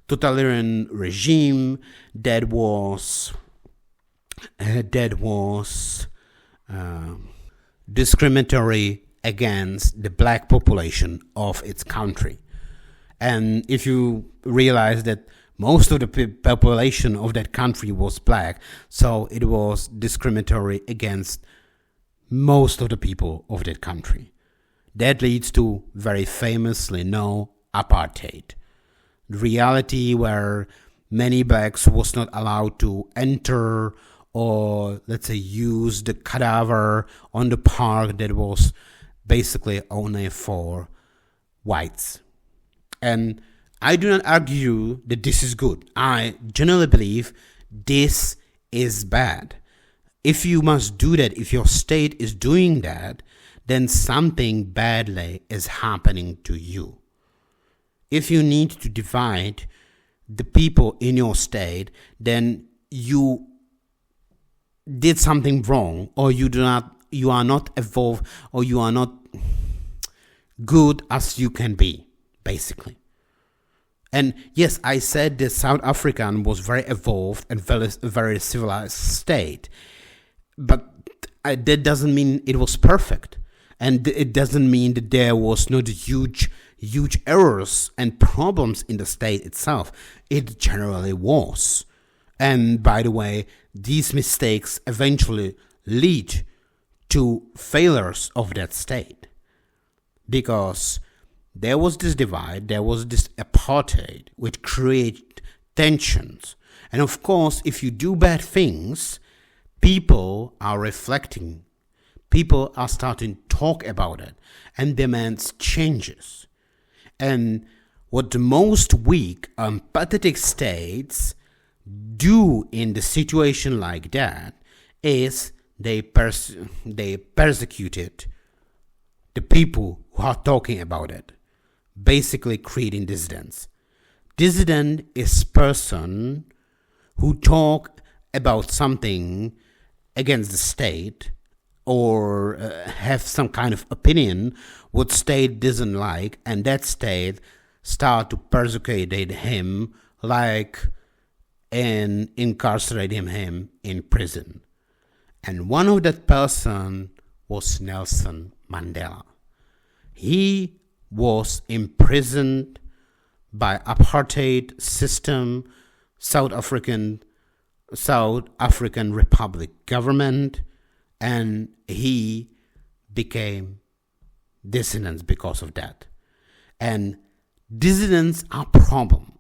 totalitarian regime that was discriminatory against the black population of its country. And if you realize that most of the population of that country was black, so it was discriminatory against most of the people of that country. That leads to very famously known apartheid. Reality where many blacks was not allowed to enter or, let's say, use the cadaver on the park that was basically only for whites. And I do not argue that this is good. I generally believe this is bad. If you must do that, if your state is doing that, then something badly is happening to you. If you need to divide the people in your state, then you did something wrong, or you are not evolved, or you are not good as you can be, basically. And yes, I said that South African was very evolved and very civilized state, but that doesn't mean it was perfect, and it doesn't mean that there was not huge errors and problems in the state itself. It generally was. And by the way, these mistakes eventually lead to failures of that state, because there was this divide, there was this apartheid, which created tensions. And of course, if you do bad things, people are reflecting. People are starting to talk about it and demands changes. And what the most weak and pathetic states do in the situation like that is they persecuted the people who are talking about it, basically creating dissidents. Dissident is person who talk about something against the state or have some kind of opinion what state doesn't like, and that state start to persecute him, like, and incarcerate him in prison. And one of that person was Nelson Mandela. He was imprisoned by apartheid system, South African Republic government, and he became dissident because of that. And dissidents are a problem.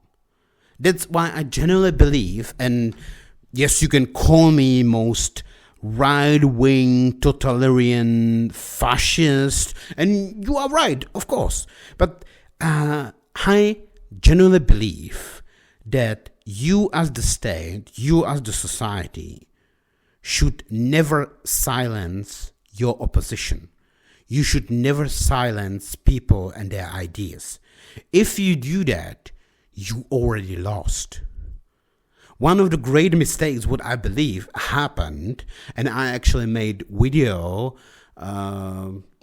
That's why I generally believe, and yes, you can call me most right-wing, totalitarian, fascist, and you are right, of course. But I generally believe that you as the state, you as the society, should never silence your opposition. You should never silence people and their ideas. If you do that, you already lost. One of the great mistakes, what I believe happened, and I actually made video,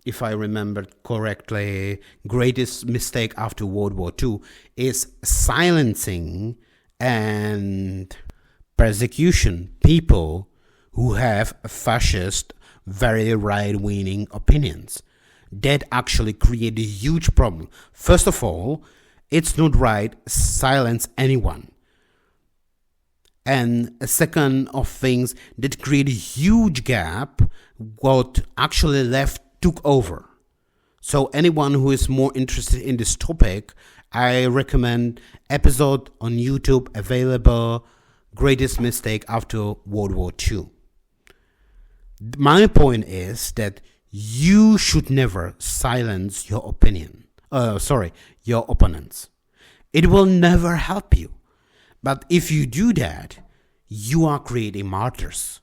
if I remember correctly, greatest mistake after World War II is silencing and persecution people who have fascist very right-wing opinions. That actually create a huge problem. First of all, it's not right silence anyone. And a second of things that create a huge gap, what actually left took over. So anyone who is more interested in this topic, I recommend episode on YouTube available, Greatest Mistake After World War II. My point is that you should never silence your your opponents. It will never help you. But if you do that, you are creating martyrs.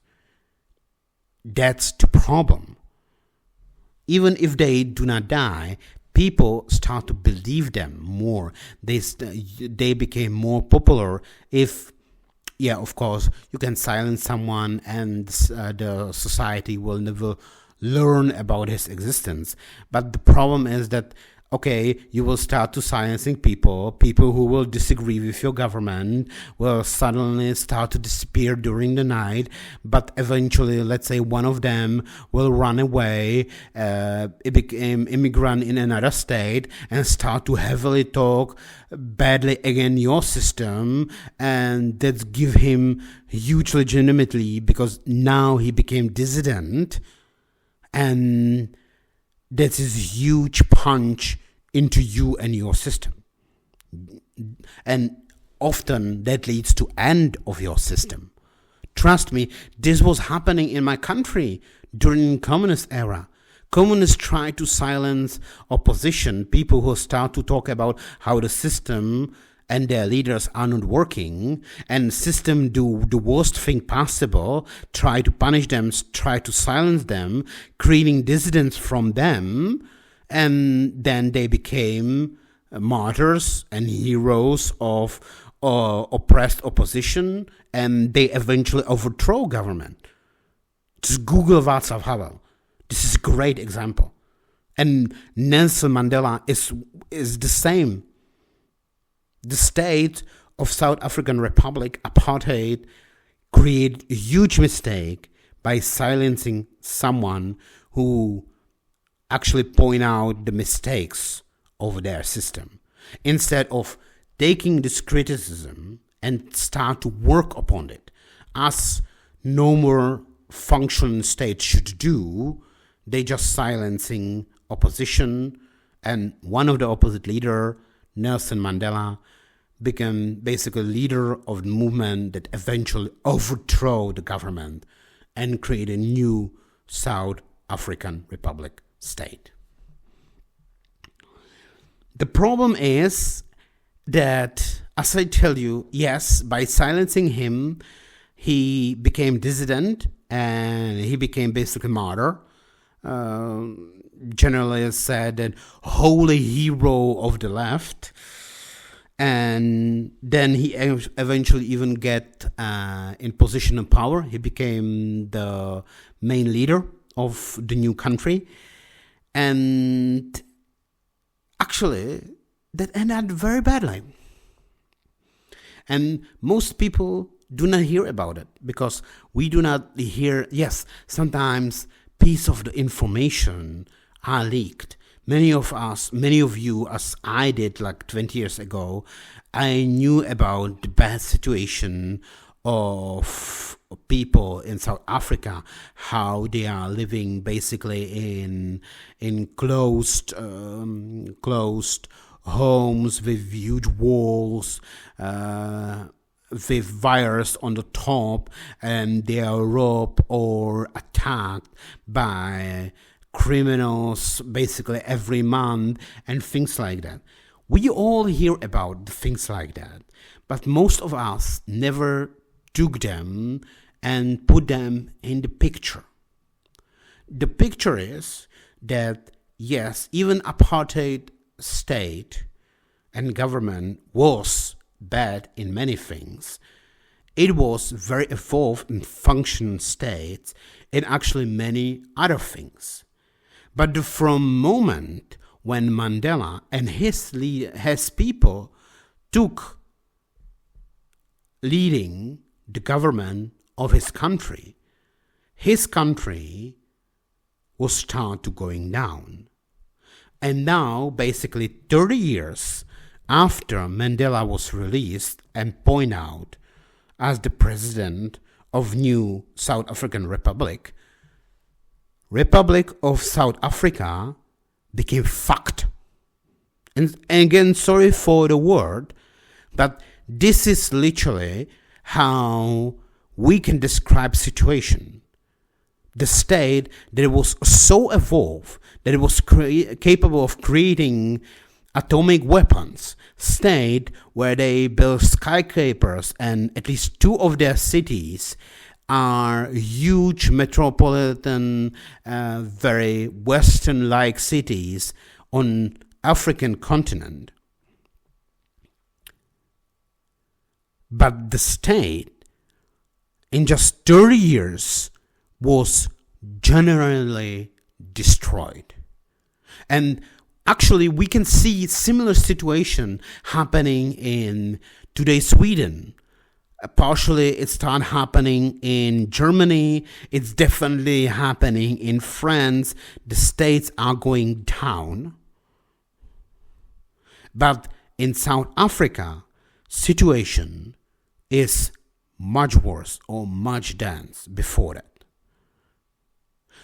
That's the problem. Even if they do not die, people start to believe them more. They became more popular if, yeah, of course, you can silence someone and the society will never learn about his existence. But the problem is that, okay, you will start to silencing people who will disagree with your government will suddenly start to disappear during the night, but eventually, let's say one of them will run away, became immigrant in another state and start to heavily talk badly against your system, and that give him huge legitimacy because now he became dissident. And that is huge punch into you and your system. And often that leads to end of your system. Trust me, this was happening in my country during the communist era. Communists try to silence opposition, people who start to talk about how the system and their leaders are not working, and system do the worst thing possible, try to punish them, try to silence them, creating dissidents from them, and then they became martyrs and heroes of oppressed opposition, and they eventually overthrow government. Just Google Václav Havel. This is a great example. And Nelson Mandela is the same. The state of South African Republic, apartheid, created a huge mistake by silencing someone who actually point out the mistakes of their system. Instead of taking this criticism and start to work upon it, as normal functioning states should do, they just silencing opposition, and one of the opposite leader, Nelson Mandela, became basically leader of the movement that eventually overthrew the government and created a new South African Republic state. The problem is that, as I tell you, yes, by silencing him, he became dissident and he became basically martyr. Generally said that holy hero of the left. And then he eventually even get in position of power. He became the main leader of the new country. And actually, that ended very badly. And most people do not hear about it because we do not hear, yes, sometimes piece of the information are leaked. Many of you, as I did like 20 years ago, I knew about the bad situation of people in South Africa, how they are living basically in closed homes with huge walls, with wires on the top, and they are robbed or attacked by criminals basically every month and things like that. We all hear about things like that, but most of us never took them and put them in the picture. The picture is that, yes, even apartheid state and government was bad in many things. It was very evolved and functioning states in actually many other things. But from moment when Mandela and his people took leading the government of his country will start to going down. And now, basically 30 years after Mandela was released and pointed out as the president of new South African Republic of South Africa became fucked. And again, sorry for the word, but this is literally how we can describe situation. The state that was so evolved that it was capable of creating atomic weapons, state where they build skyscrapers, and at least two of their cities are huge metropolitan, very Western-like cities on African continent. But the state, in just 30 years, was generally destroyed. And actually, we can see similar situation happening in today's Sweden. Partially, it started happening in Germany. It's definitely happening in France. The states are going down. But in South Africa, situation is much worse or much dense before that.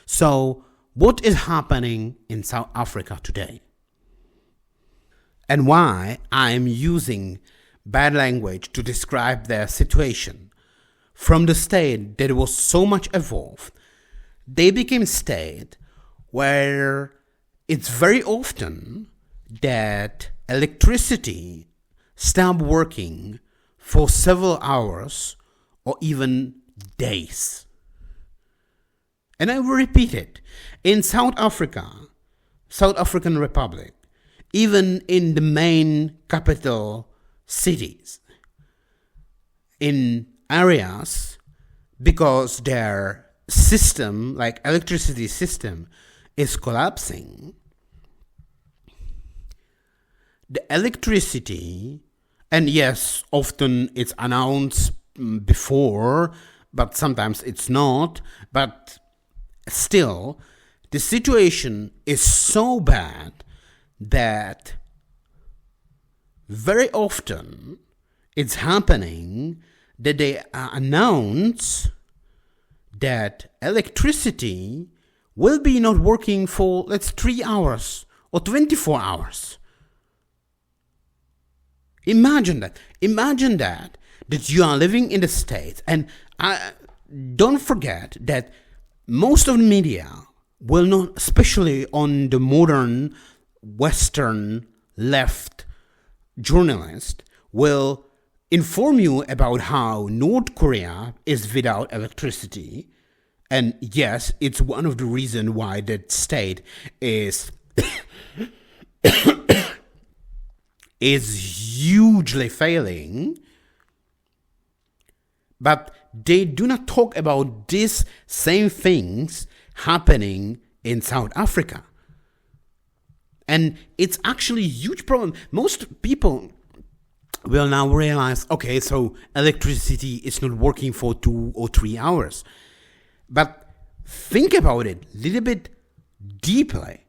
So, what is happening in South Africa today? And why I am using bad language to describe their situation. From the state that was so much evolved, they became a state where it's very often that electricity stopped working for several hours or even days. And I will repeat it. In South Africa, South African Republic, even in the main capital cities, in areas, because their system, like electricity system, is collapsing, the electricity, and yes, often it's announced before, but sometimes it's not, but still, the situation is so bad that very often it's happening that they announce that electricity will be not working for, let's 3 hours or 24 hours. Imagine that you are living in the States, and don't forget that most of the media will not, especially on the modern Western left journalist, will inform you about how North Korea is without electricity. And yes, it's one of the reasons why that state is is hugely failing. But they do not talk about these same things happening in South Africa. And it's actually a huge problem. Most people will now realize, okay, so electricity is not working for 2 or 3 hours. But think about it a little bit deeply.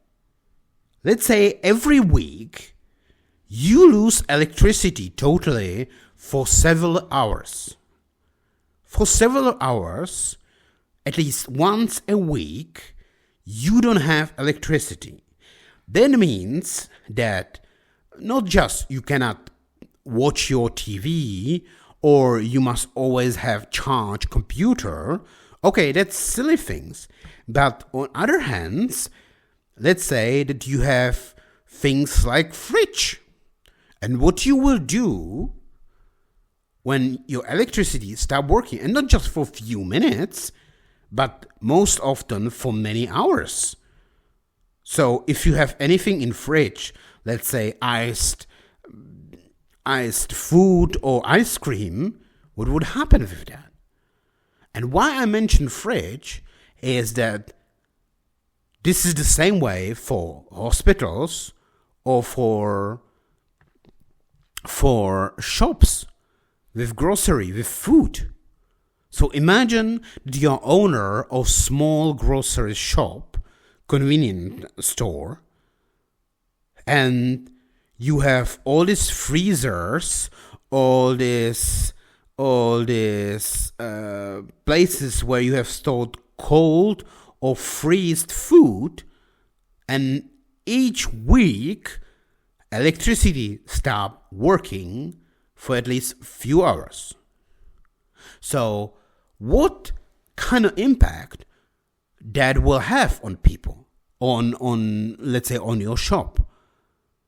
Let's say every week you lose electricity totally for several hours. For several hours, at least once a week, you don't have electricity. That means that not just you cannot watch your TV or you must always have charged computer. Okay, that's silly things. But on other hands, let's say that you have things like fridge. And what you will do when your electricity stops working, and not just for a few minutes, but most often for many hours. So if you have anything in fridge, let's say iced food or ice cream, what would happen with that? And why I mention fridge is that this is the same way for hospitals or for shops with grocery, with food. So imagine that you're owner of small grocery shop convenient store, and you have all these freezers, all these places where you have stored cold or freezed food, and each week electricity stopped working for at least few hours. So what kind of impact that will have on people, on let's say on your shop?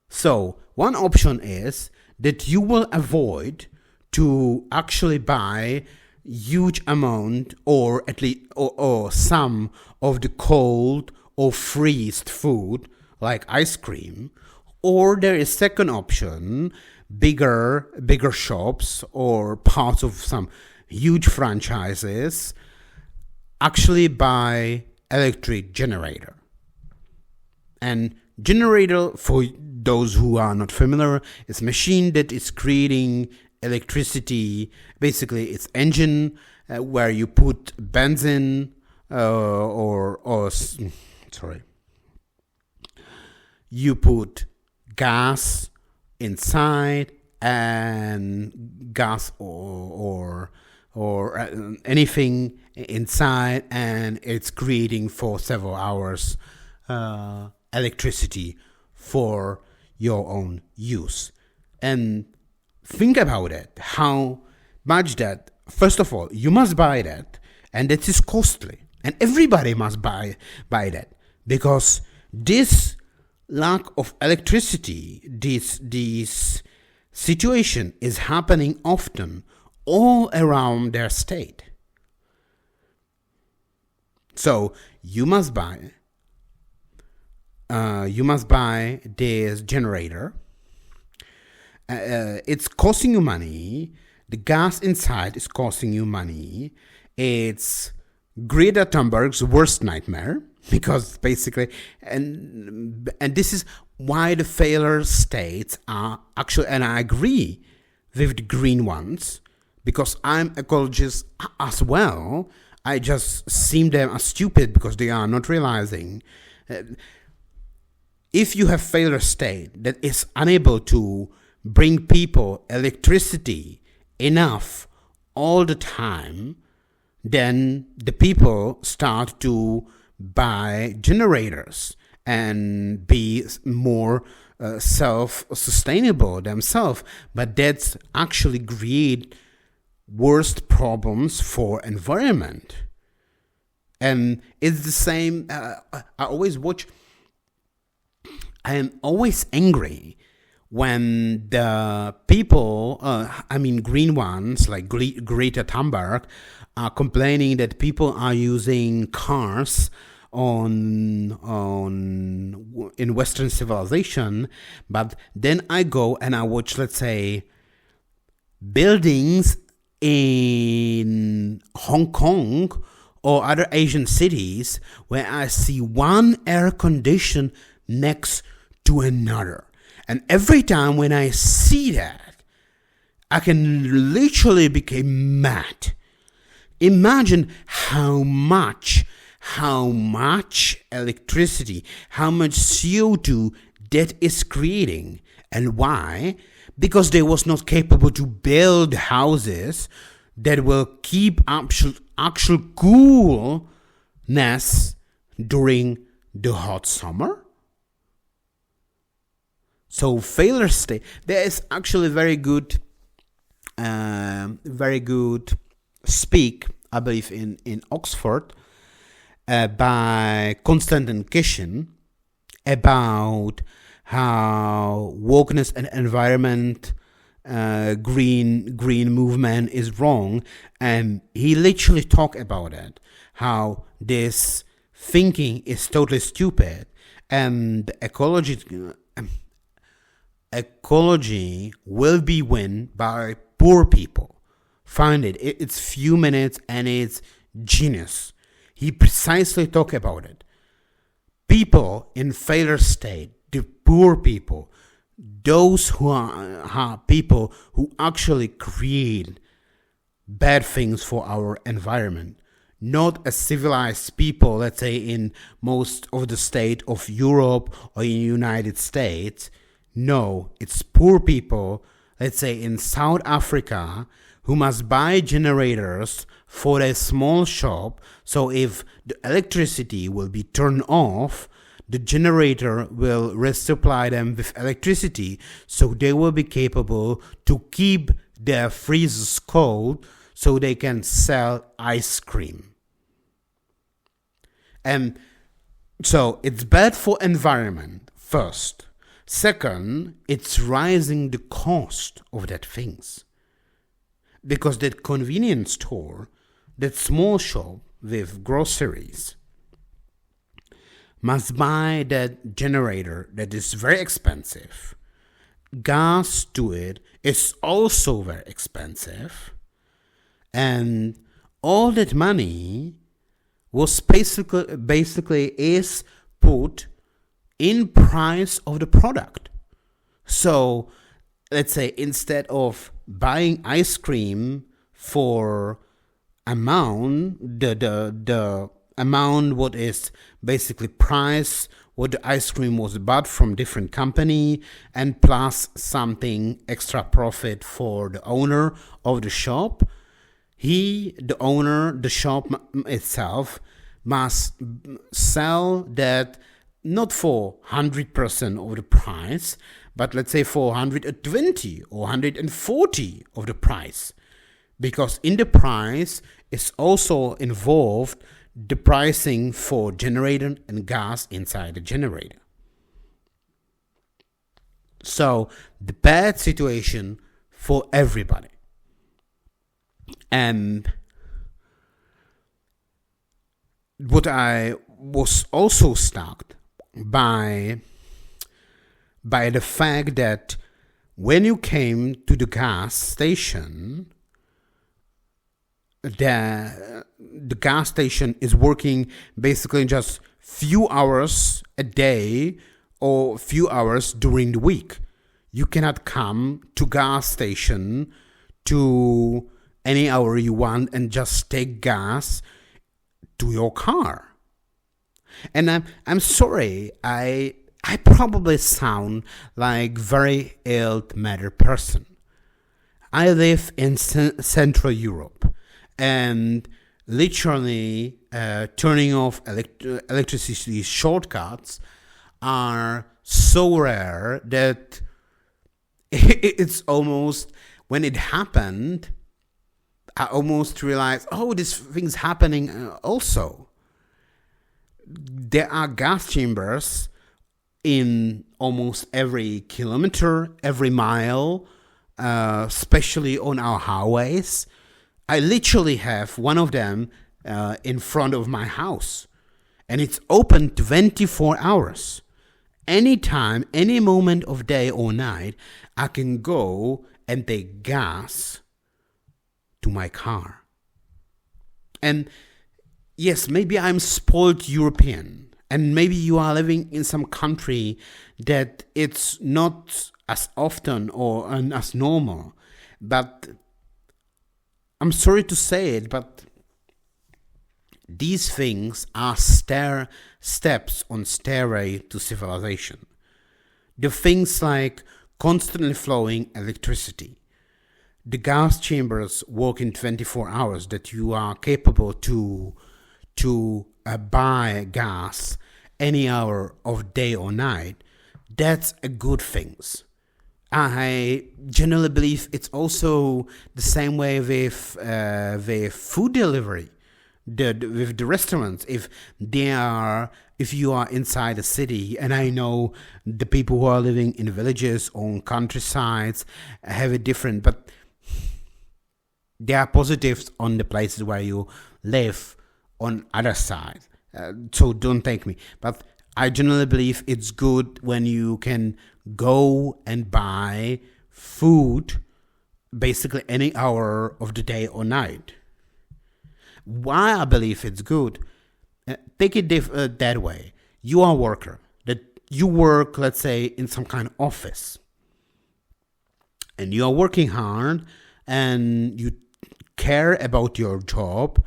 So one option is that you will avoid to actually buy huge amount, or at least or some of the cold or freezed food like ice cream. Or there is second option, bigger shops or parts of some huge franchises actually buy electric generator. And generator, for those who are not familiar, is a machine that is creating electricity. Basically, it's engine where you put benzene you put gas inside, and gas or anything inside, and it's creating for several hours electricity for your own use. And think about it, how much that, first of all, you must buy that, and that is costly, and everybody must buy that, because this lack of electricity, this situation is happening often all around their state. So you must buy this generator. It's costing you money. The gas inside is costing you money. It's Greta Thunberg's worst nightmare, because basically, and this is why the failure states are actually, and I agree with the green ones, because I'm ecologist as well. I just seem them as stupid because they are not realizing if you have failure state that is unable to bring people electricity enough all the time, then the people start to buy generators and be more self-sustainable themselves. But that's actually create worst problems for environment. And it's the same. I am always angry when the people, green ones like Greta Thunberg, are complaining that people are using cars in Western civilization, but then I go and I watch, let's say, buildings in Hong Kong or other Asian cities where I see one air condition next to another. And every time when I see that, I can literally become mad. Imagine how much electricity, how much CO2 that is creating. And why? Because they was not capable to build houses that will keep actual coolness during the hot summer. So failure state, there is actually very good speak, I believe, in Oxford by Konstantin Kishin about how wokeness and environment green movement is wrong, and he literally talked about it, how this thinking is totally stupid, and ecology will be won by poor people. Find it. It's few minutes and it's genius. He precisely talked about it. People in failure state, the poor people, those who are people who actually create bad things for our environment. not a civilized people, let's say in most of the state of Europe or in the United States. No, it's poor people, let's say in South Africa, who must buy generators for a small shop. So if the electricity will be turned off, the generator will resupply them with electricity, so they will be capable to keep their freezers cold so they can sell ice cream. And so it's bad for environment, first. Second, it's rising the cost of that things. Because that convenience store, that small shop with groceries, must buy that generator that is very expensive. Gas to it is also very expensive. And all that money was basically is put in price of the product. So let's say instead of buying ice cream for amount, the amount what is basically price what the ice cream was bought from different company, and plus something extra profit for the owner of the shop, the owner, the shop itself, must sell that not for 100% of the price, but let's say for 120 or 140 of the price. Because in the price is also involved the pricing for generator and gas inside the generator. So the bad situation for everybody. And what I was also stuck by the fact that when you came to the gas station, the gas station is working basically just few hours a day or few hours during the week. You cannot come to gas station to any hour you want and just take gas to your car. And I'm sorry, I probably sound like very ill-mannered person. I live in Central Europe, and literally turning off electricity shortcuts are so rare that it's almost, when it happened, I almost realized, oh, this thing's happening also. There are gas chambers in almost every kilometer, every mile, especially on our highways. I literally have one of them in front of my house, and it's open 24 hours. Anytime, any moment of day or night, I can go and take gas to my car. And yes, maybe I'm spoiled European, and maybe you are living in some country that it's not as often or as normal, but I'm sorry to say it, but these things are steps on stairway to civilization. The things like constantly flowing electricity, the gas chambers working 24 hours, that you are capable to buy gas any hour of day or night, that's a good things. I generally believe it's also the same way with food delivery, with the restaurants. If you are inside a city, and I know the people who are living in villages or on countrysides have it different, but there are positives on the places where you live on other side. So don't take me, but I generally believe it's good when you can go and buy food basically any hour of the day or night. Why I believe it's good? Take it that way. You are a worker, that you work, let's say, in some kind of office, and you are working hard, and you care about your job,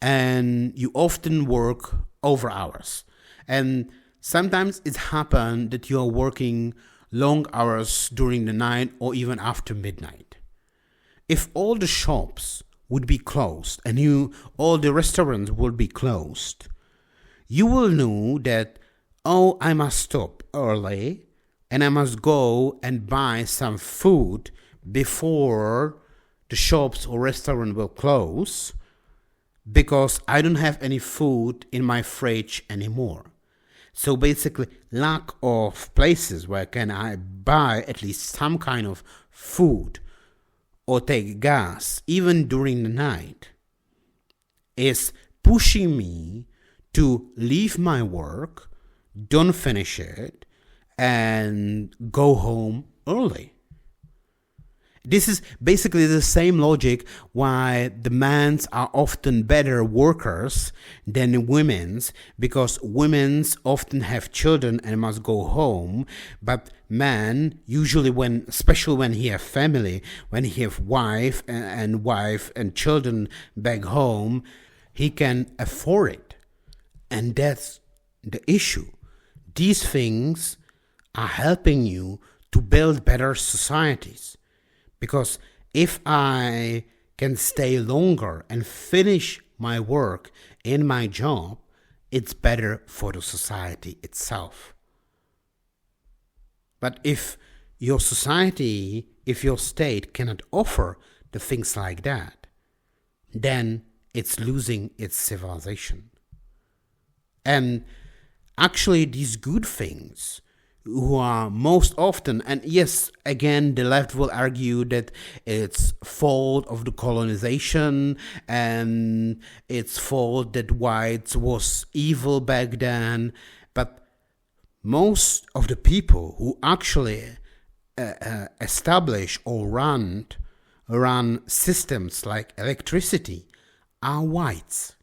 and you often work over hours. And sometimes it's happened that you are working long hours during the night or even after midnight. If all the shops would be closed and all the restaurants would be closed, you will know that, oh, I must stop early and I must go and buy some food before the shops or restaurant will close, because I don't have any food in my fridge anymore. So basically, lack of places where can I buy at least some kind of food or take gas, even during the night, is pushing me to leave my work, don't finish it, and go home early. This is basically the same logic why the men's are often better workers than women's, because women's often have children and must go home, but men usually especially when he have family, when he have wife and children back home, he can afford it. And that's the issue. These things are helping you to build better societies. Because if I can stay longer and finish my work in my job, it's better for the society itself. But if your society, if your state cannot offer the things like that, then it's losing its civilization. And actually, these good things, who are most often, and yes, again, the left will argue that it's fault of the colonization and it's fault that whites was evil back then, but most of the people who actually establish or run systems like electricity are whites.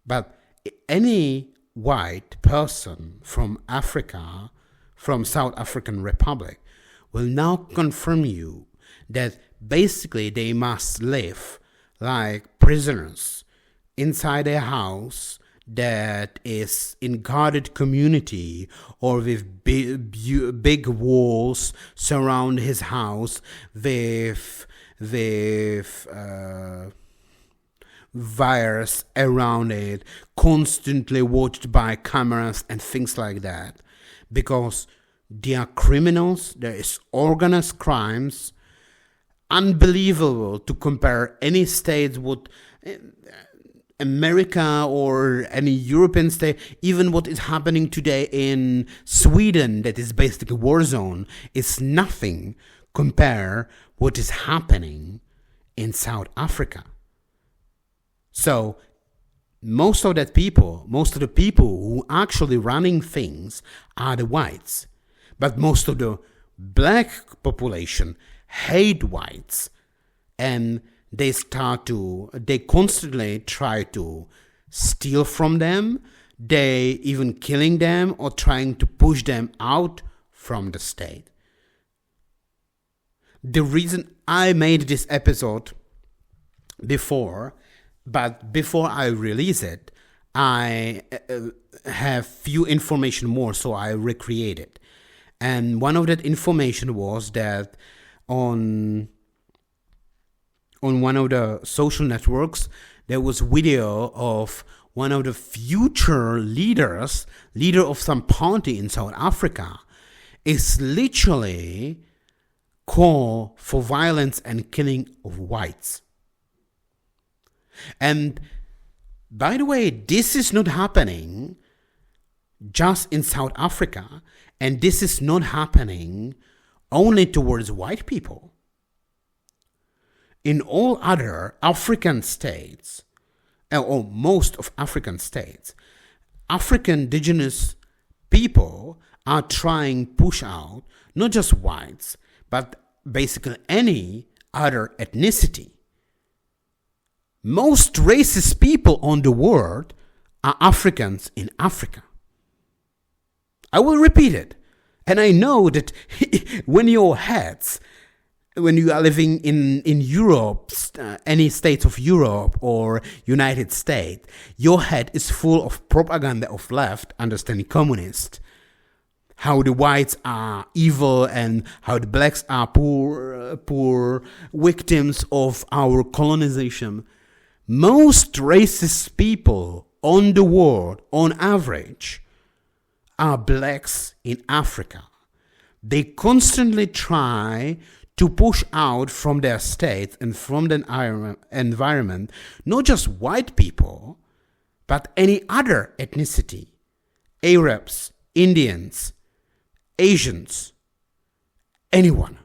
But any white person from Africa, from South African Republic, will now confirm you that basically they must live like prisoners inside a house that is in guarded community or with big walls surround his house with wires around it, constantly watched by cameras and things like that. Because they are criminals, there is organized crimes, unbelievable to compare any states with America or any European state. Even what is happening today in Sweden, that is basically a war zone, is nothing compare what is happening in South Africa. So most of the people who actually running things are the whites. But most of the black population hate whites, and they constantly try to steal from them. They even killing them or trying to push them out from the state. The reason I made this episode before, but before I release it, I have few information more, so I recreate it. And one of that information was that on one of the social networks, there was video of one of the future leader of some party in South Africa, is literally call for violence and killing of whites. And by the way, this is not happening just in South Africa, and this is not happening only towards white people. In all other African states, or most of African states, African indigenous people are trying to push out not just whites, but basically any other ethnicity. Most racist people on the world are Africans in Africa. I will repeat it. And I know that when your heads when you are living in Europe, any states of Europe or United States, your head is full of propaganda of left, understanding communist, how the whites are evil and how the blacks are poor victims of our colonization. Most racist people on the world, on average, are blacks in Africa. They constantly try to push out from their states and from the environment not just white people, but any other ethnicity, Arabs, Indians, Asians, anyone.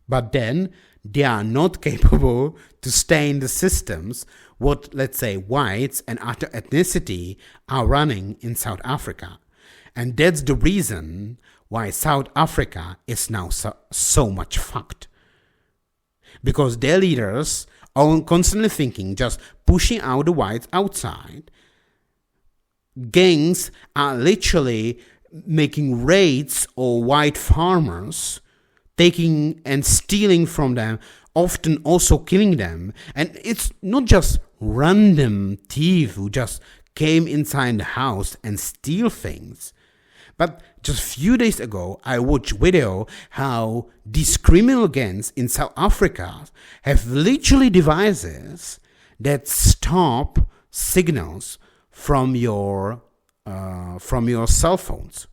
But then they are not capable to stay in the systems what, let's say, whites and other ethnicity are running in South Africa. And that's the reason why South Africa is now so much fucked. Because their leaders are constantly thinking, just pushing out the whites outside. Gangs are literally making raids on white farmers, taking and stealing from them, often also killing them. And it's not just random thief who just came inside the house and steal things. But just a few days ago, I watched a video how these criminal gangs in South Africa have literally devices that stop signals from your cell phones.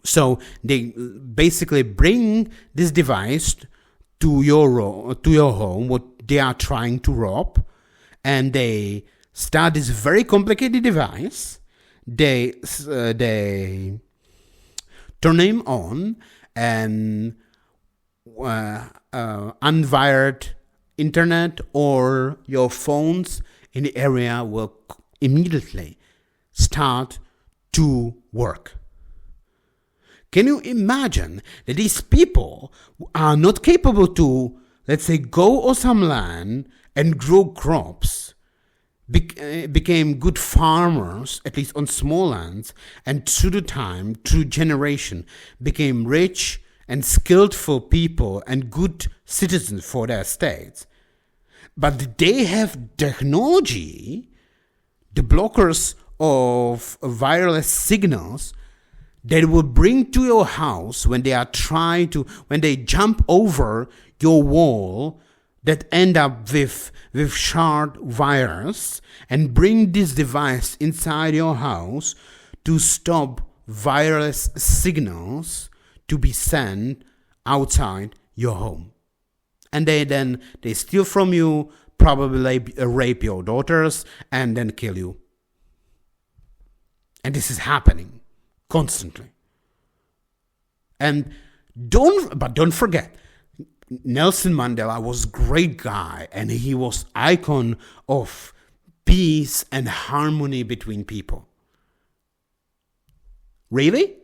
So they basically bring this device to your home, what they are trying to rob, and they start this very complicated device. They turn him on, and unwired internet or your phones in the area will immediately start to work. Can you imagine that these people are not capable to, let's say, go on some land and grow crops, became good farmers, at least on small lands, and through the time, through generation, became rich and skillful people and good citizens for their states. But they have technology, the blockers of wireless signals, that will bring to your house when they jump over your wall, that end up with short wires, and bring this device inside your house to stop wireless signals to be sent outside your home. And they steal from you, probably rape your daughters, and then kill you. And this is happening constantly. And don't forget, Nelson Mandela was a great guy, and he was icon of peace and harmony between people. Really?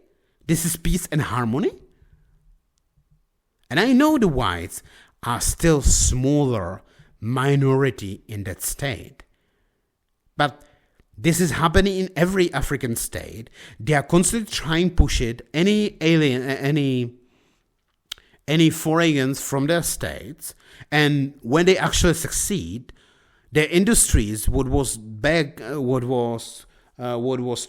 This is peace and harmony? And I know the whites are still smaller minority in that state. But this is happening in every African state. They are constantly trying to push it, any foreigners from their states, and when they actually succeed, their industries, what was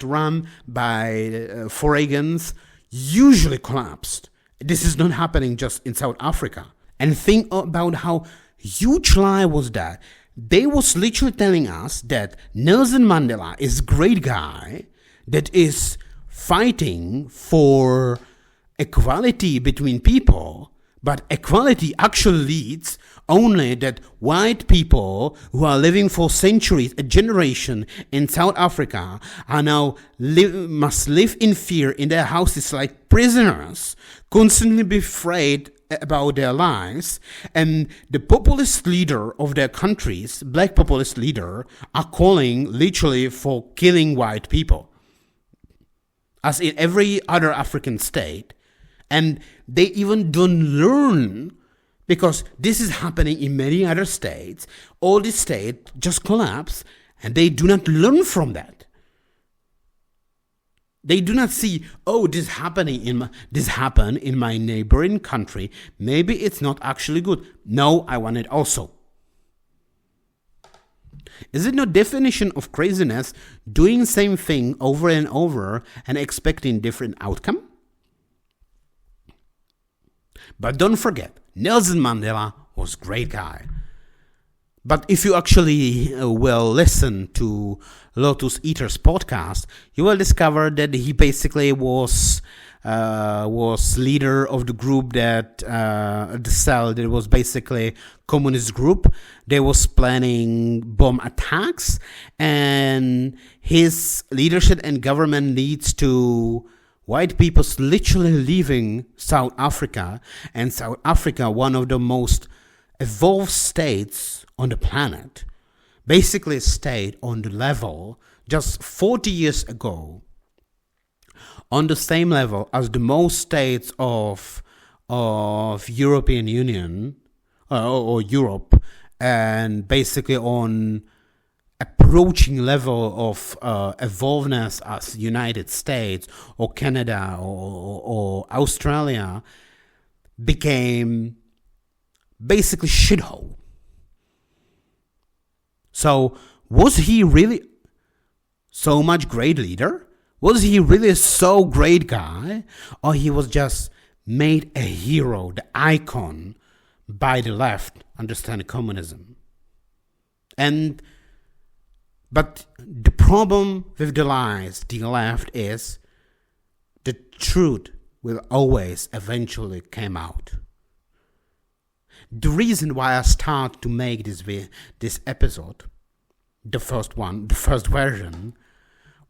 run by foreigners, usually collapsed. This is not happening just in South Africa. And think about how huge lie was that. They was literally telling us that Nelson Mandela is a great guy that is fighting for equality between people, but equality actually leads only that white people who are living for centuries, a generation in South Africa, are now must live in fear in their houses like prisoners, constantly be afraid about their lives, and the populist leader of their countries, black populist leader, are calling literally for killing white people, as in every other African state. And they even don't learn, because this is happening in many other states. All these states just collapse, and they do not learn from that. They do not see, oh, this happened in my neighboring country. Maybe it's not actually good. No, I want it also. Is it no definition of craziness doing same thing over and over and expecting different outcome? But don't forget, Nelson Mandela was a great guy. But if you actually will listen to Lotus Eater's podcast, you will discover that he basically was leader of the group that the cell that was basically communist group. They was planning bomb attacks, and his leadership and government leads to white people literally leaving South Africa, and South Africa, one of the most evolved states on the planet, basically stayed on the level just 40 years ago, on the same level as the most states of European Union or Europe, and basically on approaching level of evolvedness as United States or Canada or Australia, became basically shithole. So was he really so much great leader? Was he really so great guy? Or he was just made a hero, the icon by the left, understanding communism? But the problem with the left is the truth will always eventually come out. The reason why I start to make this episode, the first version,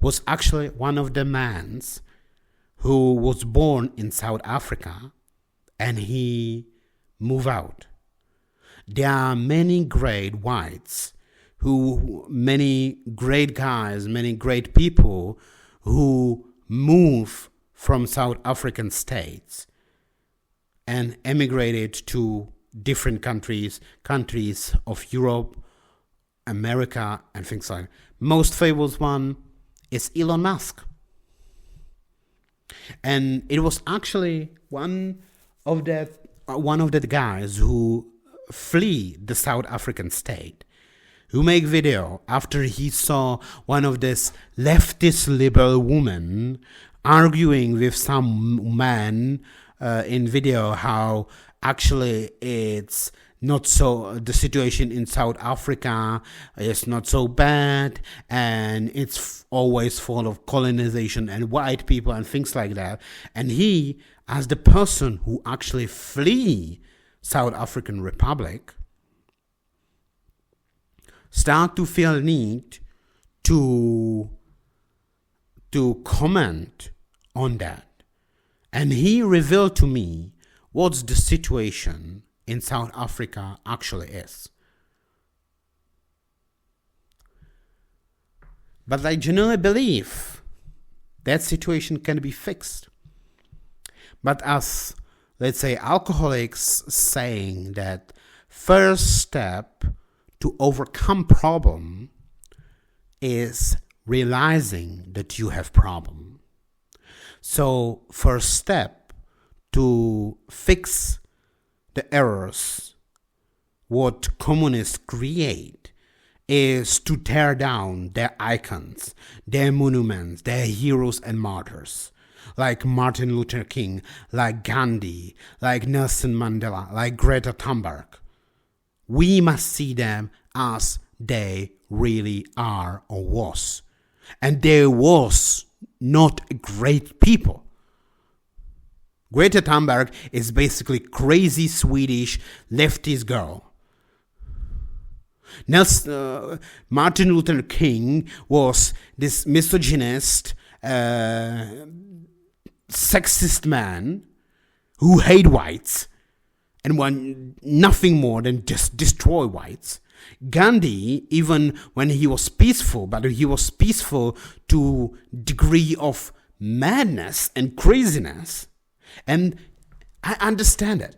was actually one of the men who was born in South Africa and he moved out. There are many great whites, many great guys, many great people who move from South African states and emigrated to different countries of Europe, America, and things like that. Most famous one is Elon Musk. And it was actually one of the guys who flee the South African state, who make video after he saw one of this leftist liberal woman arguing with some man in video how actually it's not so, the situation in South Africa is not so bad, and it's always full of colonization and white people and things like that. And he, as the person who actually flee South African Republic, start to feel need to comment on that. And he revealed to me what's the situation in South Africa actually is. But I genuinely believe that situation can be fixed. But as, let's say, alcoholics saying that first step to overcome problem is realizing that you have problem. So first step to fix the errors what communists create is to tear down their icons, their monuments, their heroes and martyrs, like Martin Luther King, like Gandhi, like Nelson Mandela, like Greta Thunberg. We must see them as they really are or was. And they was not great people. Greta Thunberg is basically crazy Swedish leftist girl. Martin Luther King was this misogynist, sexist man who hate whites and want nothing more than just destroy whites. Gandhi, even when he was peaceful, but he was peaceful to degree of madness and craziness. And I understand it.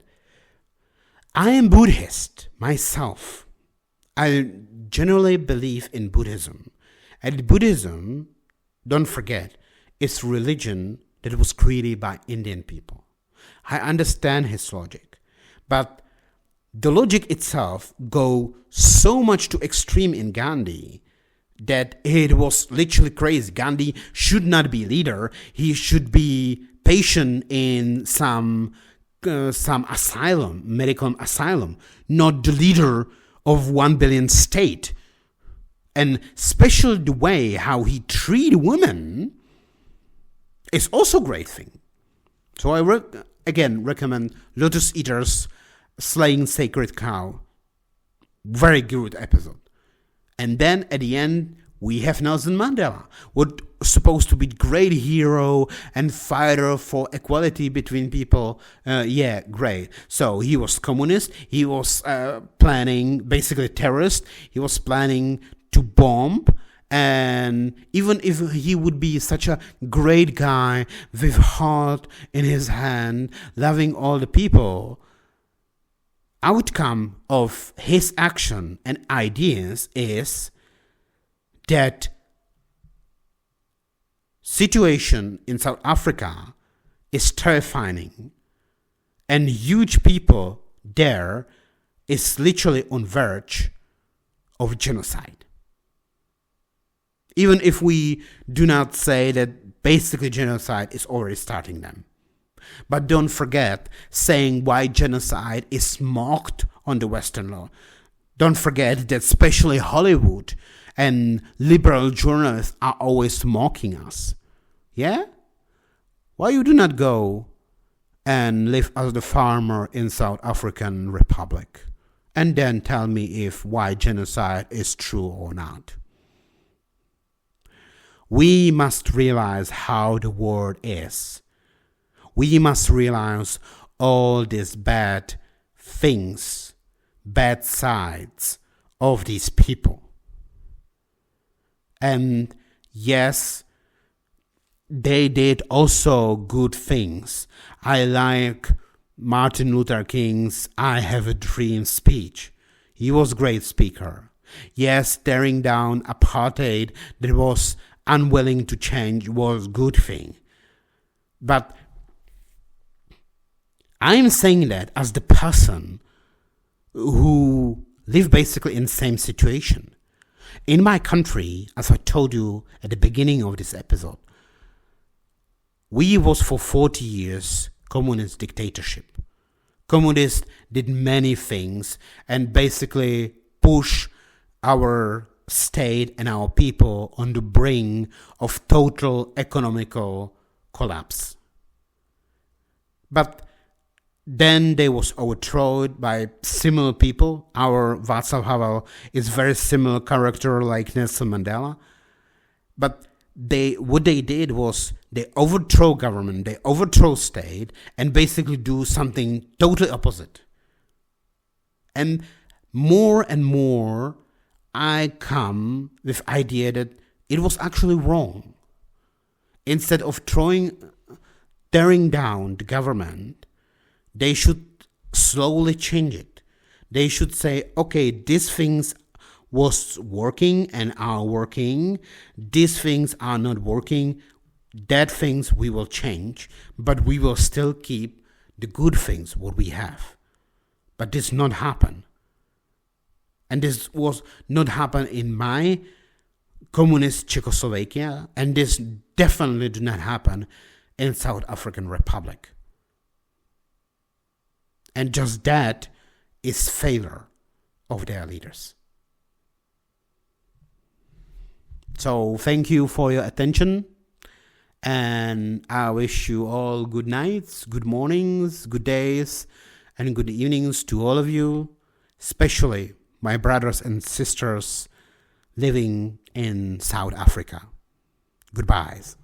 I am Buddhist myself. I generally believe in Buddhism. And Buddhism, don't forget, is religion that was created by Indian people. I understand his logic, but the logic itself go so much to extreme in Gandhi that it was literally crazy. Gandhi should not be leader. He should be patient in some asylum, medical asylum, not the leader of 1 billion state. And especially the way how he treat women is also a great thing. So I again recommend Lotus Eaters Slaying Sacred Cow. Very good episode. And then at the end, we have Nelson Mandela, what supposed to be great hero and fighter for equality between people. Yeah, great. So he was communist. He was planning, basically terrorist. He was planning to bomb. And even if he would be such a great guy with heart in his hand, loving all the people, outcome of his action and ideas is that situation in South Africa is terrifying, and huge people there is literally on verge of genocide. Even if we do not say that basically genocide is already starting them. But don't forget saying why genocide is mocked on the Western law. Don't forget that especially Hollywood and liberal journalists are always mocking us. Yeah? Why you do not go and live as the farmer in South African Republic and then tell me if why genocide is true or not? We must realize how the world is. We must realize all these bad things, bad sides of these people. And yes, they did also good things. I like Martin Luther King's I Have a Dream speech. He was a great speaker. Yes, tearing down apartheid that was unwilling to change was a good thing. But I'm saying that as the person who live basically in the same situation. In my country, as I told you at the beginning of this episode, we was for 40 years communist dictatorship. Communists did many things and basically push our state and our people on the brink of total economical collapse. But then they was overthrown by similar people. Our Václav Havel is very similar character like Nelson Mandela. But what they did was they overthrow government, they overthrow state, and basically do something totally opposite. And more, I come with idea that it was actually wrong. Instead of tearing down the government, they should slowly change it. They should say, okay, these things was working and are working. These things are not working. That things we will change, but we will still keep the good things what we have. But this not happen. And this was not happen in my communist Czechoslovakia, and this definitely did not happen in South African Republic. And just that is failure of their leaders. So thank you for your attention, and I wish you all good nights, good mornings, good days, and good evenings to all of you, especially my brothers and sisters living in South Africa. Goodbyes.